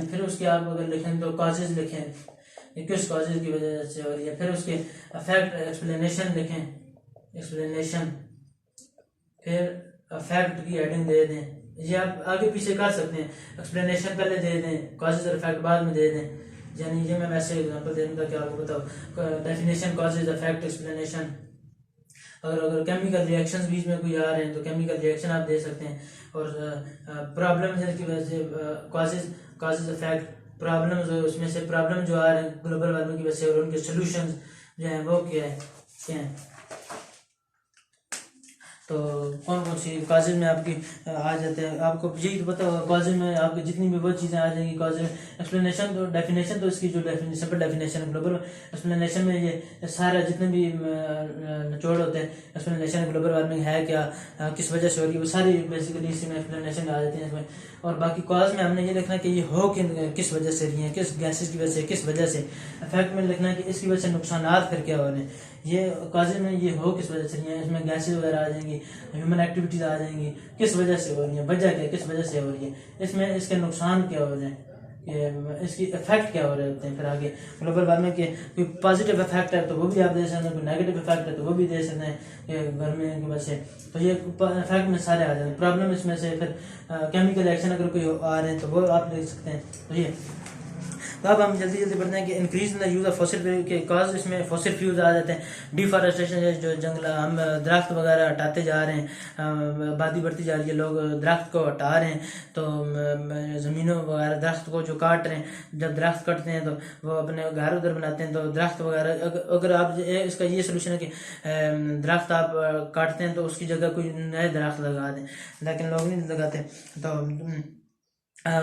फिर उसके आप अगर लिखें तो कॉजेज लिखें, किस कॉजेज की वजह से हो रही है, फिर उसके अफेक्ट एक्सप्लेनेशन लिखें, फिर फैक्ट की हेडिंग दे दें। ये आप आगे पीछे कर सकते हैं, एक्सप्लेनेशन पहले दे दें, कॉजेज और फैक्ट बाद में दे दें। यानी ये मैं वैसे एग्जांपल दे दूंगा कि आपको बताओ डेफिनेशन, कॉजेज, फैक्ट, एक्सप्लेनेशन। अगर केमिकल रिएक्शंस बीच में कोई आ रहे हैं तो केमिकल रिएक्शन आप दे सकते हैं। और प्रॉब्लम की वजह से कॉजेज फैक्ट, प्रॉब्लम्स, उसमें से प्रॉब्लम जो आ रहे हैं ग्लोबल वार्मिंग की वजह से और उनके सोल्यूशंस जो हैं वो क्या है। तो कौन कौन सी कॉजेज में आपकी आ जाते हैं, आपको यही तो पता होगा। कॉजेज में आपकी जितनी भी वो चीज़ें आ जाएंगी कॉजेज में। एक्सप्लेनेशन तो डेफिनेशन, तो इसकी जो सिंपल डेफिनेशन ग्लोबल एक्सप्लेनेशन में ये सारा जितने भी निचोड़ होते हैं एक्सप्लेनेशन, ग्लोबल वार्मिंग है क्या, किस वजह से हो रही है, वो सारी बेसिकली इसी में एक्सप्लेनेशन आ जाती है इसमें। और बाकी कॉज में हमने ये लिखना है कि ये हो किस वजह से रही है, किस गैसेज की वजह से, किस वजह से। इफेक्ट में लिखना है कि इसकी वजह से नुकसान फिर क्या हो रहे हैं। ये कॉजेज में ये हो किस वजह से रही है, इसमें गैसेज वगैरह आ जाएंगी, ह्यूमन एक्टिविटीज आ जाएंगी, किस वजह से हो रही है, वजह क्या, किस वजह से हो रही है, इसमें इसके नुकसान क्या हो रहे हैं, इसकी इफेक्ट क्या हो रहे होते हैं। फिर आगे ग्लोबल वार्मिंग के कोई पॉजिटिव इफेक्ट है तो वो भी आप दे सकते हैं, कोई नेगेटिव इफेक्ट है तो वो भी दे सकते हैं कि गर्मी की वजह से। तो ये इफेक्ट में सारे आ जाते हैं। प्रॉब्लम इसमें से फिर केमिकल रिएक्शन अगर कोई आ रहे हैं तो वो आप देख सकते हैं। तो ये तो अब हम जल्दी बढ़ते हैं कि increase in the use of fossil fuel के कॉज, इसमें फॉसिल फ्यूल्स आ जाते हैं। डिफॉरेस्टेशन, जो जंगल हम दरख्त वगैरह हटाते जा रहे हैं, आबादी बढ़ती जा रही है, लोग दरख्त को हटा रहे हैं, तो ज़मीनों वगैरह दरख्त को जो काट रहे हैं, जब दरख्त कटते हैं तो वो अपने घर उधर बनाते हैं। तो दरख्त वगैरह अगर आप इसका ये सोल्यूशन है कि दरख्त आप काटते हैं तो उसकी जगह कोई नए दरख्त लगा दें, लेकिन लोग नहीं लगाते।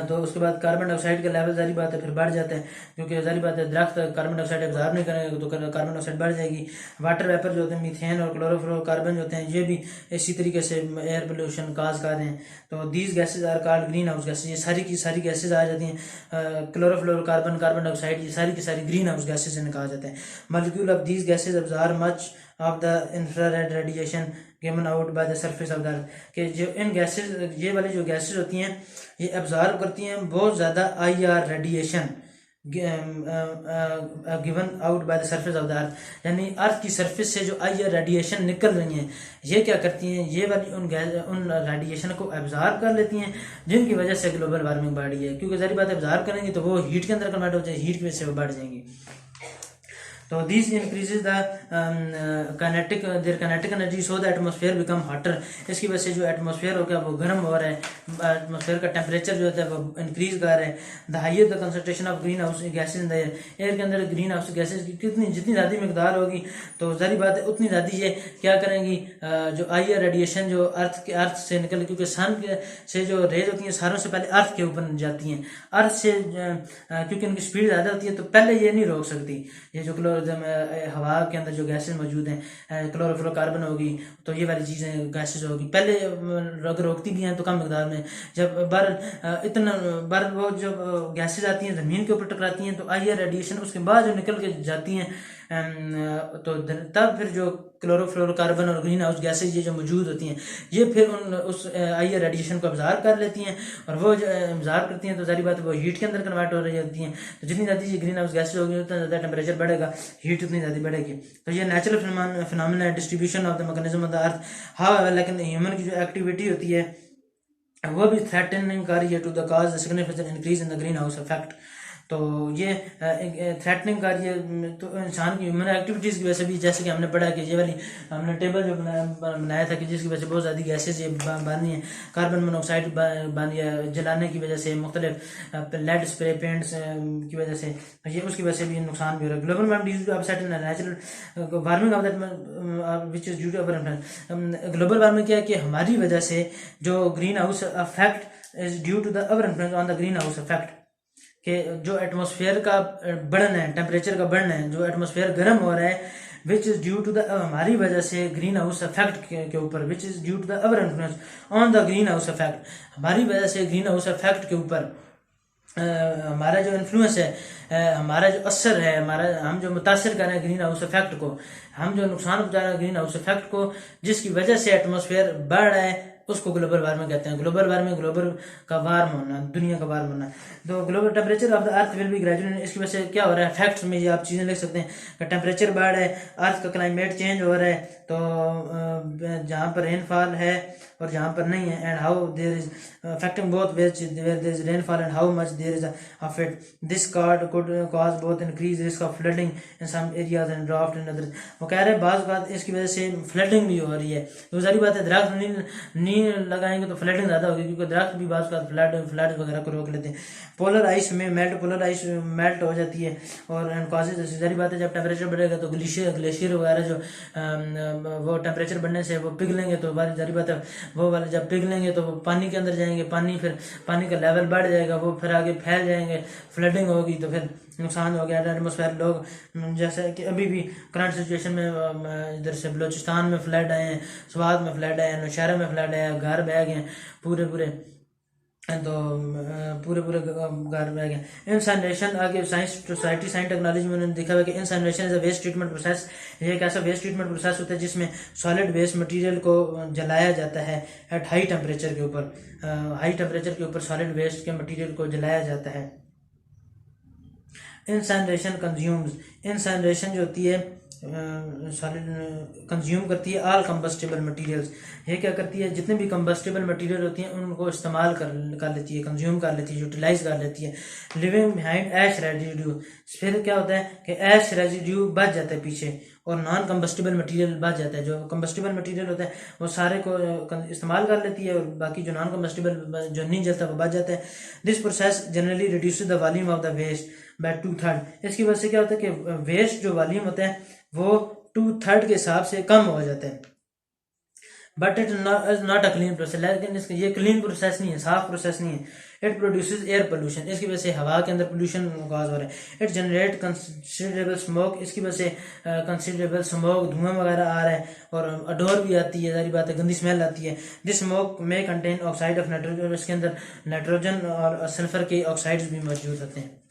तो उसके बाद कार्बन डाइऑक्साइड का लेवल जारी बात है फिर बढ़ जाता है, क्योंकि जारी बात है दरख्त कार्बन डाइऑक्साइड एब्जॉर्ब नहीं करेंगे तो कार्बन डाइऑक्साइड बढ़ जाएगी। वाटर वेपर जो होते हैं, मीथेन और क्लोरोफ्लोरोकार्बन जो होते हैं, ये भी इसी तरीके से एयर पोल्यूशन काज कर रहे हैं। तो these gases are called green house gases. ये सारी की सारी गैसेज आ जाती हैं। क्लोरोफ्लोरोकार्बन, कार्बन डाइऑक्साइड, ये सारी की सारी ग्रीन हाउस गैसेज इन्हें कहा जाता है। Molecule of these gases absorb much of the infrared radiation given out by the surface of the earth. कि जो इन गैसेज, ये वाली जो गैसेज होती हैं, ये एब्जॉर्ब करती हैं बहुत ज़्यादा IR radiation given out by the surface of the earth. यानी अर्थ की सरफेस से जो IR रेडिएशन निकल रही हैं, ये क्या करती हैं, ये वाली उन रेडिएशन को एब्जॉर्ब कर लेती हैं, जिनकी वजह से ग्लोबल वार्मिंग बढ़ रही है। क्योंकि सारी बात एब्जॉर्ब करेंगी तो वो हीट के अंदर कन्वर्ट हो जाएगी, हीट की वजह से वो बढ़ जाएंगी। तो this increases the kinetic energy so the atmosphere become hotter. इसकी वजह से जो एटमॉस्फेयर हो गया वो गर्म हो रहा है, एटमॉस्फेयर का टेम्परेचर जो होता है वो इंक्रीज कर रहा है। The higher the concentration of green house gases in the air के अंदर ग्रीन हाउस गैसेज की जितनी ज़्यादा मकदार होगी तो जारी बात है उतनी ज़्यादा ये क्या करेंगी, जो IR रेडिएशन जो अर्थ से निकल, क्योंकि सन से जो रेज होती हैं सारों से पहले अर्थ के ऊपर जाती हैं। अर्थ से क्योंकि इनकी स्पीड ज़्यादा होती है तो पहले ये नहीं रोक सकती। ये जो हवा के अंदर जो गैसेज मौजूद हैं, क्लोरोफ्लोरोकार्बन होगी, तो ये वाली चीज़ें गैसेज होगी, पहले अगर रोकती भी हैं तो कम मकदार में। जब बार वो जब गैसेज आती हैं ज़मीन के ऊपर टकराती हैं तो IR रेडिएशन उसके बाद जो निकल के जाती हैं, तो तब फिर जो क्लोरोफ्लोरोकार्बन और ग्रीन हाउस गैसेज ये जो मौजूद होती हैं, ये फिर उस IR रेडिएशन को अब्जॉर्ब कर लेती हैं, और वो जो अब्जॉर्ब करती हैं तो सारी बात वो हीट के अंदर कन्वर्ट हो रही होती हैं। तो जितनी ज़्यादा ये ग्रीन हाउस गैसेज होगी उतना ज़्यादा टेम्परेचर बढ़ेगा, हीट उतनी ज़्यादा बढ़ेगी। तो ये नेचुरल फिनोमेना है, distribution of the mechanism of the earth. हाँ, लेकिन ह्यूमन की जो एक्टिविटी होती है वो भी थ्रेटनिंग कर रही है to the cause significant increase in the green house effect. तो ये थ्रेटनिंग का ये तो इंसान की ह्यूमन एक्टिविटीज़ की वजह से भी, जैसे कि हमने पढ़ा कि ये वाली हमने टेबल जो बनाया था कि जिसकी वजह से बहुत ज़्यादा गैसेज ये बनी है, कार्बन मोनोऑक्साइड बनी है जलाने की वजह से, मुख्तलिफ लेड स्प्रे पेंट्स की वजह से, ये उसकी वजह से भी नुकसान भी हो रहा है। Global warming due to upset in natural warming of that which is due to our global warming क्या है कि हमारी वजह से जो green house effect is due to the our influence on the green house effect, कि जो atmosphere का बढ़न है, टेम्परेचर का बढ़ना है, जो एटमॉस्फेयर गर्म हो रहा है, which is due to the हमारी वजह से ग्रीन हाउस इफेक्ट के ऊपर, which is due to the our influence on the green house effect, हमारी वजह से ग्रीन हाउस इफेक्ट के ऊपर हमारा जो इन्फ्लुएंस है, हमारा जो असर है, हमारा हम जो मुतासर कर रहे हैं ग्रीन हाउस इफेक्ट को, हम जो नुकसान पहुंचा रहे हैं ग्रीन हाउस इफेक्ट को, जिसकी वजह से एटमॉस्फेयर बढ़ रहा है, उसको ग्लोबल वार्मिंग कहते हैं। ग्लोबल वार्मिंग ग्लोबल का वार्म होना, दुनिया का वार्म होना। तो global temperature of the earth will be gradually, इसकी वजह से क्या हो रहा है, फैक्ट्स में ये आप चीज़ें लिख सकते हैं कि टेम्परेचर बढ़ रहा है, अर्थ का क्लाइमेट चेंज हो रहा है, तो जहाँ पर रेनफॉल है और जहाँ पर नहीं है, and how there is affecting both where there is rainfall and how much there is of it, this could cause both increase risk of flooding in some areas and draft in other. वो कह रहे हैं बाज़ बात इसकी वजह से flooding भी हो रही है। तो सारी बात है, दरख्त नहीं लगाएंगे तो फ्लडिंग ज़्यादा होगी, क्योंकि दरख्त भी बाज़ बात फ्लड वगैरह को रोक लेते हैं। पोलर आइस में पोलर आइस मेल्ट हो जाती है, और कॉजेज सारी बात है, जब टेम्परेचर बढ़ेगा तो ग्लेशियर वगैरह जो वो टेम्परेचर बढ़ने से वो पिघलेंगे, तो सारी बात है वो वाले जब पिघलेंगे तो वो पानी के अंदर जाएंगे, फिर पानी का लेवल बढ़ जाएगा, वो फिर आगे फैल जाएंगे, फ्लडिंग होगी, तो फिर नुकसान हो गया एटमॉस्फेयर। लोग जैसे कि अभी भी करंट सिचुएशन में इधर से बलोचिस्तान में फ्लड आए हैं, स्वात में फ्लड आए हैं, नौशहरा में फ्लड आया, घर बह गए पूरे तो पूरे घर बह गए। इंसनरेशन आगे साइंस सोसाइटी साइंस टेक्नोलॉजी में उन्होंने देखा हुआ कि incineration is a waste treatment process, ये एक ऐसा वेस्ट ट्रीटमेंट प्रोसेस होता है जिसमें सॉलिड वेस्ट मटेरियल को जलाया जाता है एट हाई टेम्परेचर के ऊपर, हाई टेम्परेचर के ऊपर सॉलिड वेस्ट के मटेरियल को जलाया जाता है। इंसनरेशन कंज्यूम्स, इंसनरेशन जो होती है सॉलिड कंज्यूम करती है ऑल कंबस्टेबल मटेरियल्स, ये क्या करती है, जितने भी कंबस्टेबल मटेरियल होती हैं उनको इस्तेमाल कर लेती है, कंज्यूम कर लेती है, यूटिलाइज कर लेती है। लिविंग बिहाइंड ऐश रेजिड्यू, फिर क्या होता है कि ऐश रेजिड्यू बच जाता है पीछे, और नॉन कंबस्टेबल मटेरियल बच जाता है। जो कंबस्टेबल मटेरियल होता है वो सारे को इस्तेमाल कर लेती है, और बाकी जो नॉन कंबस्टेबल जो नहीं जलता वो बच जाता है। This process generally reduces the volume of the waste by 2/3, इसकी वजह से क्या होता है कि वेस्ट जो वॉल्यूम होता है वो 2/3 के हिसाब से कम हो जाता है। But it is not a clean process, लेकिन ये क्लीन प्रोसेस नहीं है, साफ प्रोसेस नहीं है। इट प्रोड्यूसेस एयर पोल्यूशन, इसकी वजह से हवा के अंदर पोल्यूशन कॉज हो रहा है। इट जनरेट कंसिडरेबल स्मोक, इसकी वजह से कंसिडरेबल स्मोक धुआं वगैरह आ रहा है, और अडोर भी आती है, सारी बात है, गंदी स्मेल आती है। दिस स्मोक में कंटेन ऑक्साइड ऑफ नाइट्रोजन, इसके अंदर नाइट्रोजन और सल्फर के ऑक्साइड्स भी मौजूद होते हैं।